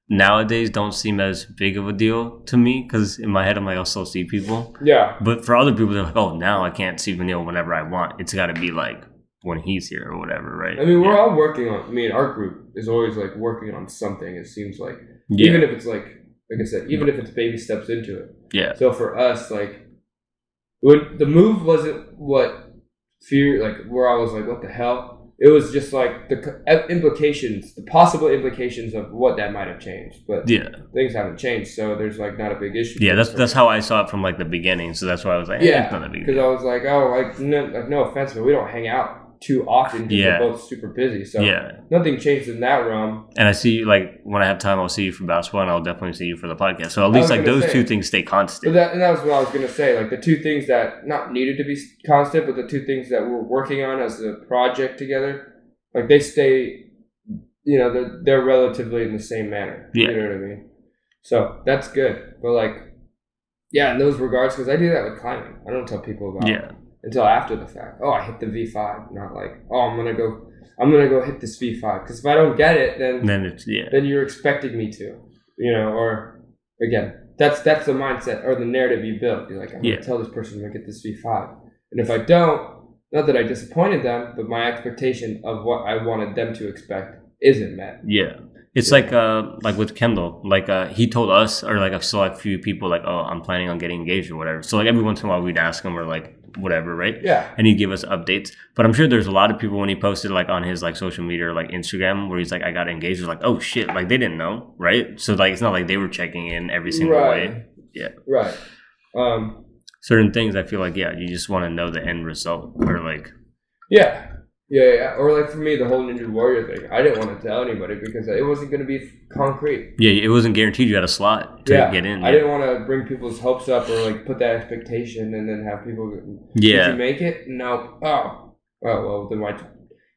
nowadays don't seem as big of a deal to me because in my head, I'm like, I'll still see people. Yeah. But for other people, they're like, oh, now I can't see Vanille whenever I want. It's got to be like when he's here or whatever, right? I mean, we're all working on, our group is always like working on something, it seems like. Yeah. Even if it's like I said, even if it's baby steps into it. Yeah. So for us, like, when the move wasn't what fear, like, where I was like, what the hell? It was just like the possible implications of what that might have changed. But things haven't changed, so there's like not a big issue. Yeah, that's how I saw it from like the beginning. So that's why I was like, it's not a big deal. Because I was like, oh, like no offense, but we don't hang out too often because we're both super busy. So nothing changed in that realm. And I see you, like, when I have time, I'll see you for basketball, and I'll definitely see you for the podcast. So at least like those two things stay constant. But that was what I was going to say. Like the two things that not needed to be constant, but the two things that we're working on as a project together, like they stay, you know, they're relatively in the same manner. Yeah. You know what I mean? So that's good. But like, in those regards, because I do that with climbing. I don't tell people about it until after the fact. Oh, I hit the V5. Not like, oh, I'm gonna go hit this V5. Because if I don't get it, then you're expecting me to, you know. Or again, that's the mindset or the narrative you build. You're like, I'm gonna tell this person I'm gonna get this V5, and if I don't, not that I disappointed them, but my expectation of what I wanted them to expect isn't met. Yeah. It's like with Kendall, like he told us, or like a select few people, like, oh, I'm planning on getting engaged or whatever. So like every once in a while we'd ask him or like whatever, right? Yeah. And he'd give us updates. But I'm sure there's a lot of people when he posted like on his like social media or like Instagram where he's like, I got engaged, was like, oh shit, like they didn't know, right? So like it's not like they were checking in every single way. Yeah. Right. Certain things I feel like you just want to know the end result or like. Yeah. Or like for me, the whole Ninja Warrior thing, I didn't want to tell anybody because it wasn't going to be concrete. Yeah, it wasn't guaranteed you had a slot to get in. I didn't want to bring people's hopes up or like put that expectation and then have people. Did you make it? No. Oh, well, then why?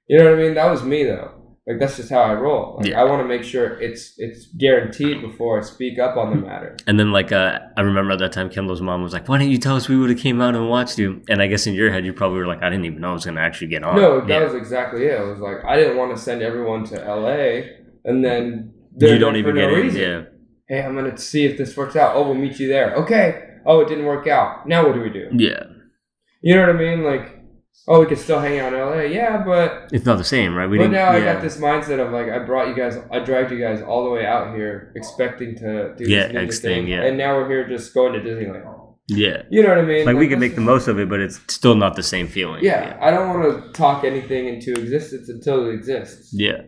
You know what I mean? That was me though. Like that's just how I roll. Like I want to make sure it's guaranteed before I speak up on the matter. And then like I remember at that time Kendall's mom was like, "Why didn't you tell us we would have came out and watched you?" And I guess in your head you probably were like, "I didn't even know I was going to actually get on." No, that was exactly it. It was like I didn't want to send everyone to LA and then you don't even get in. Yeah. Hey, I'm going to see if this works out. Oh, we'll meet you there. Okay. Oh, it didn't work out. Now what do we do? Yeah. You know what I mean? Like. Oh, we could still hang out in LA. Yeah, but it's not the same, right? I got this mindset of like I dragged you guys all the way out here expecting to do this thing, and now we're here just going to Disneyland. Yeah. You know what I mean? Like we can make the most of it, but it's still not the same feeling. Yeah. I don't want to talk anything into existence until it exists. Yeah.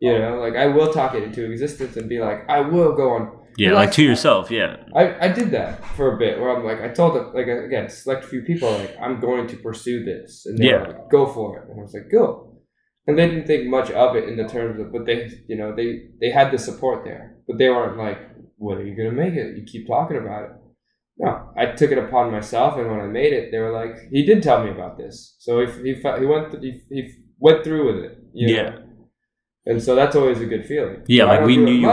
You know, like I will talk it into existence and be like, I will go on. Yeah, like to yourself, yeah. I did that for a bit where I'm like, I told them, like, again, select a few people, like, I'm going to pursue this. And they were like, go for it. And I was like, go. And they didn't think much of it in the terms of, but they, you know, they had the support there. But they weren't like, when are you going to make it? You keep talking about it. No, I took it upon myself, and when I made it, they were like, he did tell me about this. So he went through with it, you know? And so that's always a good feeling. Yeah, so like we knew you were...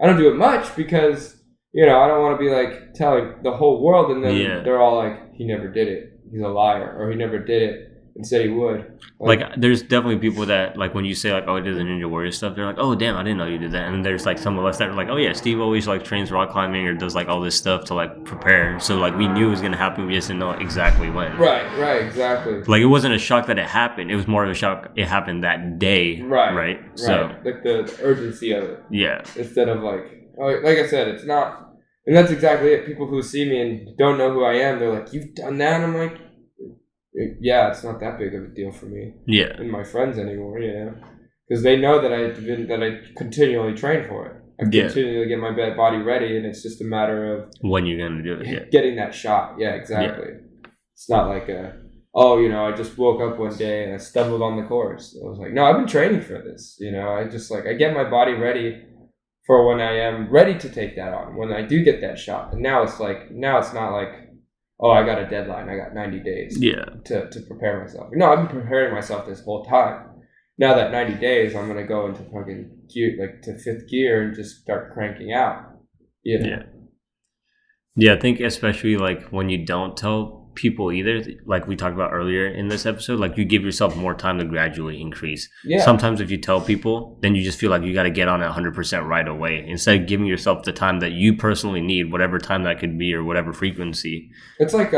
I don't do it much because, you know, I don't want to be like telling the whole world, and then they're all like, he never did it. He's a liar, or he never did it and said he would. Like, there's definitely people that, like, when you say, like, oh, I did the Ninja Warrior stuff, they're like, oh, damn, I didn't know you did that. And then there's, like, some of us that are like, oh, yeah, Steve always, like, trains rock climbing or does, like, all this stuff to, like, prepare. So, like, we knew it was going to happen. We just didn't know exactly when. Right, exactly. Like, it wasn't a shock that it happened. It was more of a shock it happened that day. Right. So, like, the urgency of it. Yeah. Instead of, like I said, it's not, and that's exactly it. People who see me and don't know who I am, they're like, you've done that? And I'm like, yeah, it's not that big of a deal for me. Yeah. And my friends anymore, you know, because they know that I continually train for it. I continually get my body ready, and it's just a matter of when you're gonna do it. Getting that shot. Yeah, exactly. Yeah. It's not like I just woke up one day and I stumbled on the course. I was like, no, I've been training for this. You know, I get my body ready for when I am ready to take that on. When I do get that shot, and now it's not like, oh, I got a deadline. I got 90 days to prepare myself. No, I've been preparing myself this whole time. Now that 90 days, I'm going to go into fucking gear, like to fifth gear and just start cranking out. You know? Yeah, I think especially like when you don't tell people either, like we talked about earlier in this episode, like you give yourself more time to gradually increase. Yeah. Sometimes if you tell people, then you just feel like you got to get on it 100% right away instead of giving yourself the time that you personally need, whatever time that could be or whatever frequency. It's like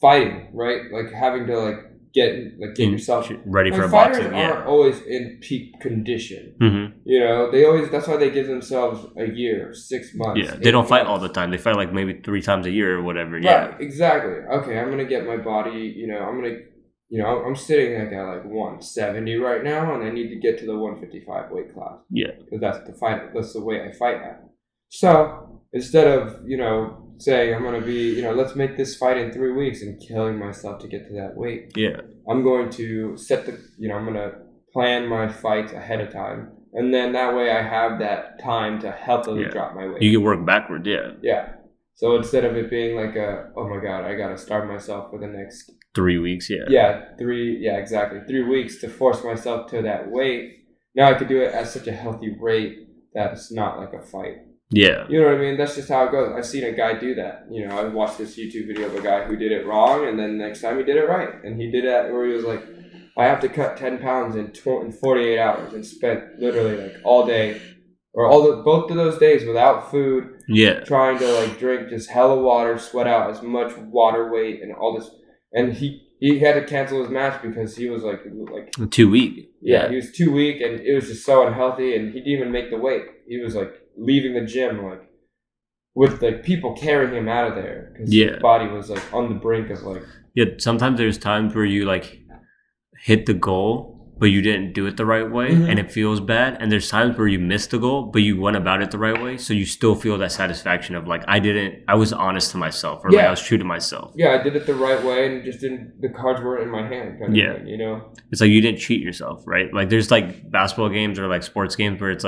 fighting, right? Like having to get yourself ready for a boxing. Fighters aren't always in peak condition. Mm-hmm. You know, that's why they give themselves a year, 6 months. Yeah, they don't fight all the time. They fight like maybe 3 times a year or whatever. Right, yeah, exactly. Okay, I'm gonna get my body. You know, I'm sitting at 170 right now, and I need to get to the 155 weight class. Yeah, because that's the fight. That's the way I fight at. So instead of saying I'm going to be, let's make this fight in 3 weeks and killing myself to get to that weight. Yeah. I'm going to I'm going to plan my fights ahead of time. And then that way I have that time to healthily drop my weight. You can work backward, yeah. Yeah. So instead of it being like oh my God, I got to starve myself for the next 3 weeks, yeah. Yeah, exactly. 3 weeks to force myself to that weight. Now I could do it at such a healthy rate that it's not like a fight. Yeah. You know what I mean? That's just how it goes. I've seen a guy do that. I watched this YouTube video of a guy who did it wrong, and then next time he did it right. And he did that where he was like, I have to cut 10 pounds in 48 hours, and spent literally all day or both of those days without food. Yeah. Trying to drink just hella water, sweat out as much water weight and all this. And he had to cancel his match because he was like too weak. Yeah, he was too weak, and it was just so unhealthy, and he didn't even make the weight. He was leaving the gym with people carrying him out of there because his body was on the brink of sometimes there's times where you hit the goal but you didn't do it the right way, and it feels bad, and there's times where you missed the goal but you went about it the right way, so you still feel that satisfaction of I was honest to myself, or I was true to myself. I did it the right way, and just the cards weren't in my hand kind of thing, It's you didn't cheat yourself, right? There's basketball games or sports games where it's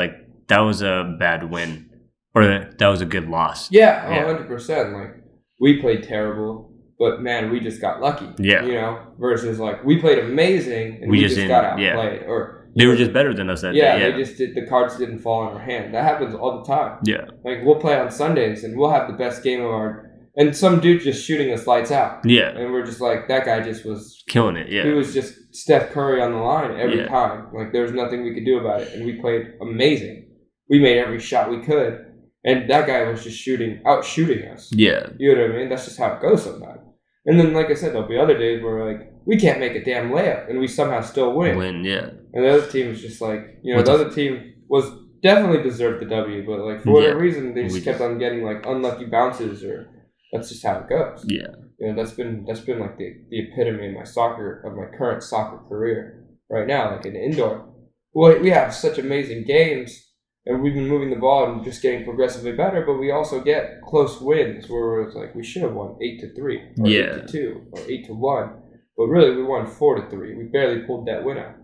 that was a bad win, or that was a good loss. 100%. We played terrible, but man, we just got lucky. Yeah. Versus we played amazing and we just got outplayed. Or they were just better than us that day. Yeah, they just the cards didn't fall in our hand. That happens all the time. Yeah. We'll play on Sundays and we'll have the best game of and some dude just shooting us lights out. Yeah. And we're just that guy just was killing it. Yeah. He was just Steph Curry on the line every time. There was nothing we could do about it, and we played amazing. We made every shot we could, and that guy was just out shooting us. Yeah. You know what I mean? That's just how it goes sometimes. And then, like I said, there'll be other days where, we can't make a damn layup, and we somehow still win. Yeah. And the other team is just the other team was definitely deserved the W, but, for whatever reason, they just kept on getting, unlucky bounces, or that's just how it goes. Yeah. That's been the epitome of my current soccer career right now, in indoor. Well, we have such amazing games, and we've been moving the ball and just getting progressively better, but we also get close wins where it's we should have won 8-3, or 8-2, or 8-1, but really we won 4-3. We barely pulled that win out.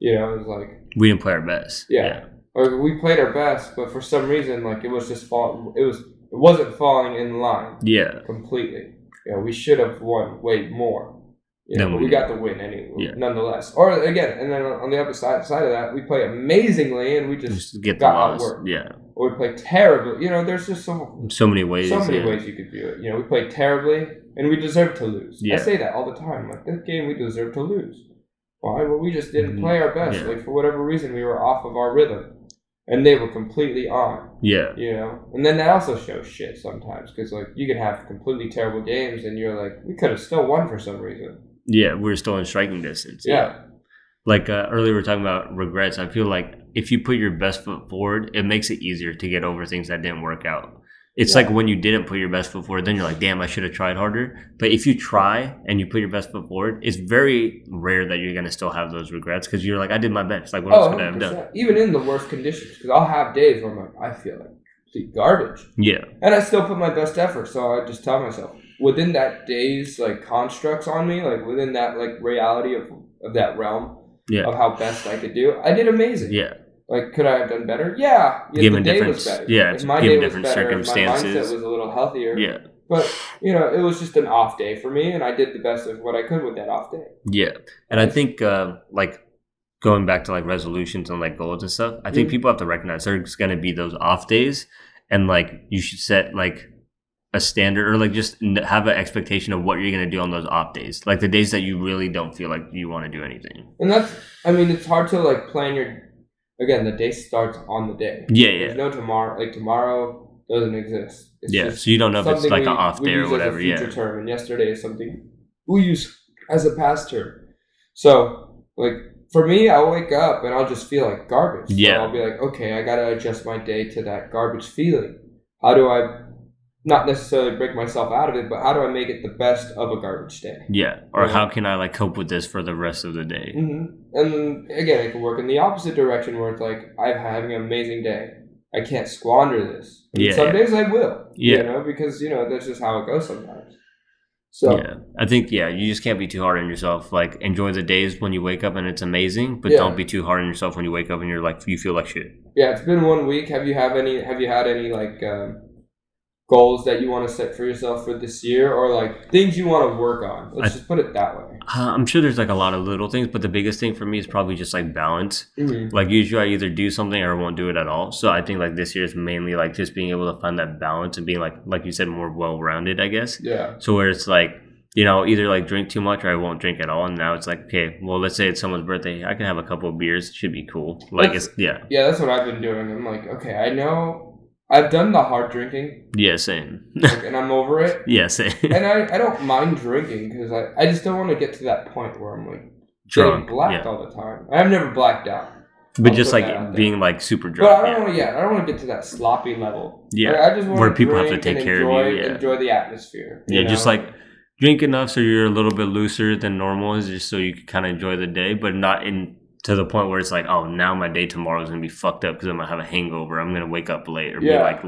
It was we didn't play our best. Yeah. Or we played our best, but for some reason, it was just fall. It wasn't falling in line. Yeah. Completely. We should have won way more. But we got the win anyway, nonetheless. Or again, and then on the other side of that, we play amazingly and we just get got outworked. Yeah. Or we play terribly. There's just so many ways. So many ways you could view it. We played terribly and we deserve to lose. I say that all the time. Like, this game we deserve to lose. Why? Well, we just didn't play our best. Like, for whatever reason, we were off of our rhythm. And they were completely on. Yeah. And then that also shows shit sometimes. Because, like, you can have completely terrible games and you're like, we could have still won for some reason. Yeah, we're still in striking distance. Yeah. Like earlier we were talking about regrets. I feel like if you put your best foot forward, it makes it easier to get over things that didn't work out. It's like when you didn't put your best foot forward, then you're like, damn, I should have tried harder. But if you try and you put your best foot forward, it's very rare that you're going to still have those regrets because you're like, I did my best. Like, what else could I have done? Even in the worst conditions, because I'll have days where I'm like, I feel like complete garbage. Yeah. And I still put my best effort. So I just tell myself, within that day's like constructs on me, like within that like reality of that realm of how best I could do, I did amazing. Yeah. Like, could I have done better? Yeah. Given the day different, was better. Yeah, if my given day different was better, circumstances. If my mindset was a little healthier. Yeah. But, it was just an off day for me, and I did the best of what I could with that off day. Yeah. And I think, like, going back to, like, resolutions and, like, goals and stuff, I think people have to recognize there's going to be those off days, and, like, you should set, like, a standard or, like, just have an expectation of what you're going to do on those off days. Like, the days that you really don't feel like you want to do anything. And it's hard to, like, plan your... Again, the day starts on the day. Yeah, yeah. There's no tomorrow. Like, tomorrow doesn't exist. It's so you don't know if it's like an off day or whatever. We use as a future term, and yesterday is something we use as a past term. So, like, for me, I'll wake up and I'll just feel like garbage. Yeah. So I'll be like, okay, I gotta adjust my day to that garbage feeling. How do I not necessarily break myself out of it, but how do I make it the best of a garbage day? Yeah. Or how can I, like, cope with this for the rest of the day? Mm-hmm. And again, it can work in the opposite direction where it's like, I'm having an amazing day. I can't squander this. And some days I will. Yeah. Because, that's just how it goes sometimes. So yeah. I think, you just can't be too hard on yourself. Like, enjoy the days when you wake up and it's amazing, but don't be too hard on yourself when you wake up and you're like, you feel like shit. Yeah, it's been 1 week. Have you had any like goals that you want to set for yourself for this year, or like things you want to work on? Let's just put it that way. I'm sure there's like a lot of little things, but the biggest thing for me is probably just like balance. Mm-hmm. Like usually I either do something or I won't do it at all. So I think like this year is mainly like just being able to find that balance and being like you said, more well-rounded, I guess. Yeah. So where it's like, either like drink too much or I won't drink at all. And now it's like, okay, well, let's say it's someone's birthday. I can have a couple of beers. It should be cool. Like Yeah, that's what I've been doing. I'm like, okay, I know I've done the hard drinking. Yeah, same. And I'm over it. Yeah, same. And I don't mind drinking because I just don't want to get to that point where I'm like drunk, blacked all the time. I've never blacked out. But just like being like super drunk. But I don't want to get to that sloppy level. Yeah. Like, I just want where people have to take care of you. Yeah. Enjoy the atmosphere. Yeah, just like drink enough so you're a little bit looser than normal, just so you can kind of enjoy the day, but not to the point where it's like, oh, now my day tomorrow is going to be fucked up because I'm going to have a hangover. I'm going to wake up late or be like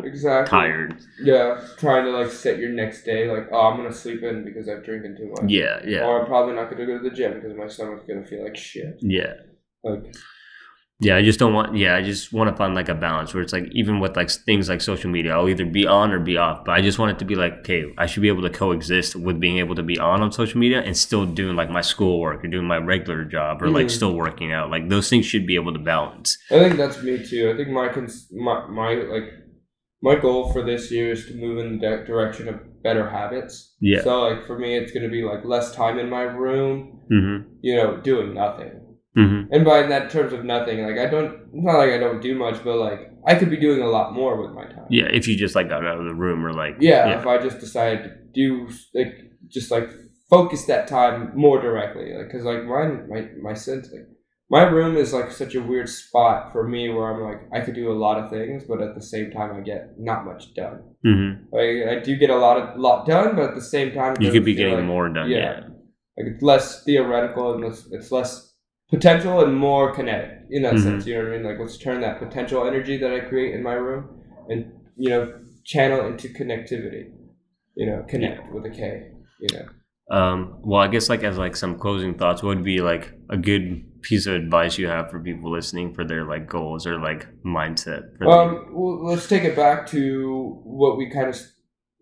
tired. Yeah, trying to like set your next day like, oh, I'm going to sleep in because I've drinking too much. Yeah, yeah. Or I'm probably not going to go to the gym because my stomach's going to feel like shit. Yeah. I just want to find like a balance where it's like, even with like things like social media, I'll either be on or be off, but I just want it to be like, okay, I should be able to coexist with being able to be on social media and still doing like my schoolwork or doing my regular job or like still working out. Like those things should be able to balance. I think that's me too. I think my goal for this year is to move in the direction of better habits. Yeah. So like for me, it's going to be like less time in my room, doing nothing. Mm-hmm. And by that terms of nothing, like it's not like I don't do much, but like I could be doing a lot more with my time. Yeah, if you just like got out of the room or like if I just decided to do like just like focus that time more directly, like because like my sense, like my room is like such a weird spot for me where I'm like I could do a lot of things, but at the same time I get not much done. Mm-hmm. Like I do get a lot done, but at the same time you could be getting more done. Yeah, like it's less theoretical and it's less potential and more kinetic in that sense, you know what I mean? Like, let's turn that potential energy that I create in my room and, channel into connectivity, connect with a K, Well, I guess like as like some closing thoughts, what would be like a good piece of advice you have for people listening for their like goals or like mindset? Well, let's take it back to what we kind of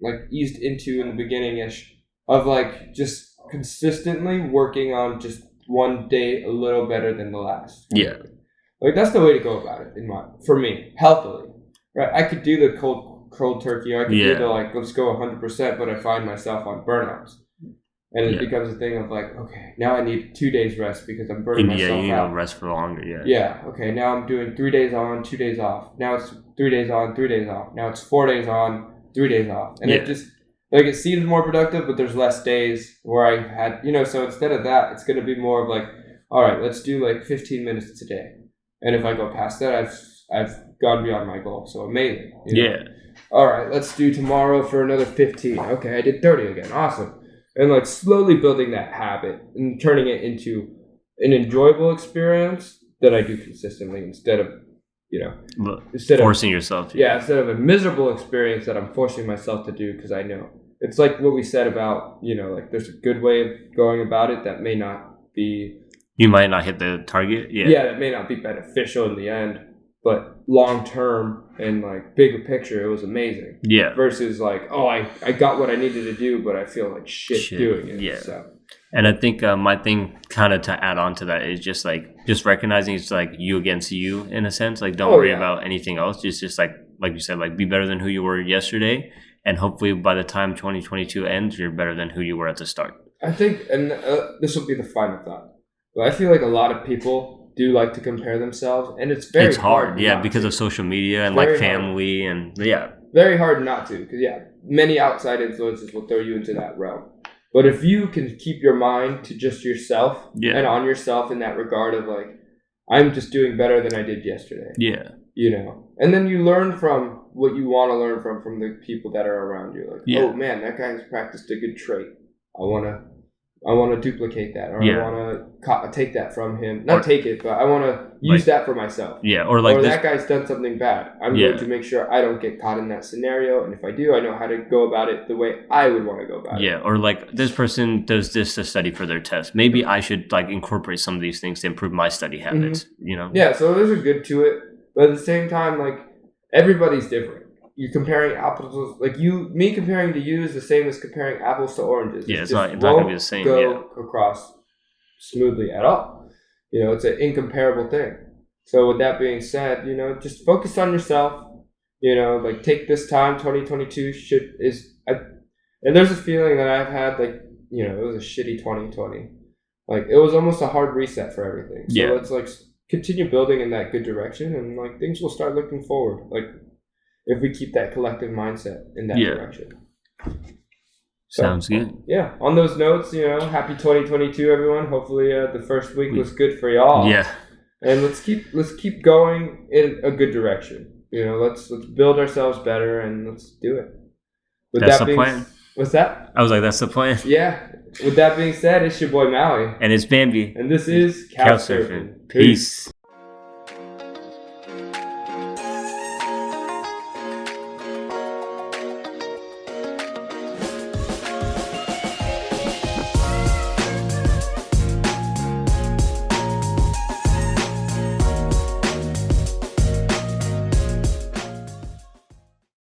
like eased into in the beginning ish of like just consistently working on just one day a little better than the last. Yeah. Like that's the way to go about it for me, healthily. Right? I could do the cold turkey, or I could do the like let's go 100%, but I find myself on burnouts. And it becomes a thing of like, okay, now I need 2 days rest because I'm burning myself out. Yeah, you need to rest for longer, Yeah, okay, now I'm doing 3 days on, 2 days off. Now it's 3 days on, 3 days off. Now it's 4 days on, 3 days off. And it just, like, it seems more productive, but there's less days where I had, so instead of that, it's going to be more of like, all right, let's do like 15 minutes today. And if I go past that, I've gone beyond my goal. So amazing. All right, let's do tomorrow for another 15. Okay, I did 30 again. Awesome. And like slowly building that habit and turning it into an enjoyable experience that I do consistently instead of, forcing yourself to. Yeah, instead of a miserable experience that I'm forcing myself to do because I know. It's like what we said about, like there's a good way of going about it that may not be. You might not hit the target. Yeah, that may not be beneficial in the end. But long term and like bigger picture, it was amazing. Yeah. Versus like, oh, I got what I needed to do, but I feel like shit doing it. Yeah. So. And I think my thing kind of to add on to that is just recognizing it's like you against you in a sense. Like don't worry about anything else. Just like you said, like be better than who you were yesterday. And hopefully by the time 2022 ends, you're better than who you were at the start. I think, and this will be the final thought. But I feel like a lot of people do like to compare themselves, and it's hard. Yeah, because of social media and like family and very hard not to, because many outside influences will throw you into that realm. But if you can keep your mind to just yourself and on yourself in that regard of like, I'm just doing better than I did yesterday. Yeah. And then you learn from what you want to learn from the people that are around you. Like, oh man, that guy has practiced a good trait. I want to duplicate that, or I want to take that from him. Not take it, but I want to use that for myself. Yeah, or that guy's done something bad. I'm going to make sure I don't get caught in that scenario, and if I do, I know how to go about it the way I would want to go about it. Yeah, or like this person does this to study for their test. Maybe I should like incorporate some of these things to improve my study habits. Yeah, so there's a good to it, but at the same time, like everybody's different. You're comparing apples, like me comparing to you is the same as comparing apples to oranges. Yeah, it's not going to be the same. Go across smoothly at all. It's an incomparable thing. So with that being said, just focus on yourself. Like take this time. 2022 and there's a feeling that I've had like it was a shitty 2020. Like it was almost a hard reset for everything. So let's like continue building in that good direction, and like things will start looking forward. Like. If we keep that collective mindset in that direction. Sounds good. Yeah. On those notes, happy 2022, everyone. Hopefully the first week was good for y'all. Yeah. And let's keep going in a good direction. Let's build ourselves better and let's do it. That's the plan. What's that? I was like, that's the plan. Yeah. With that being said, it's your boy Maui. And it's Bambi. And this is Couch Surfing. Peace.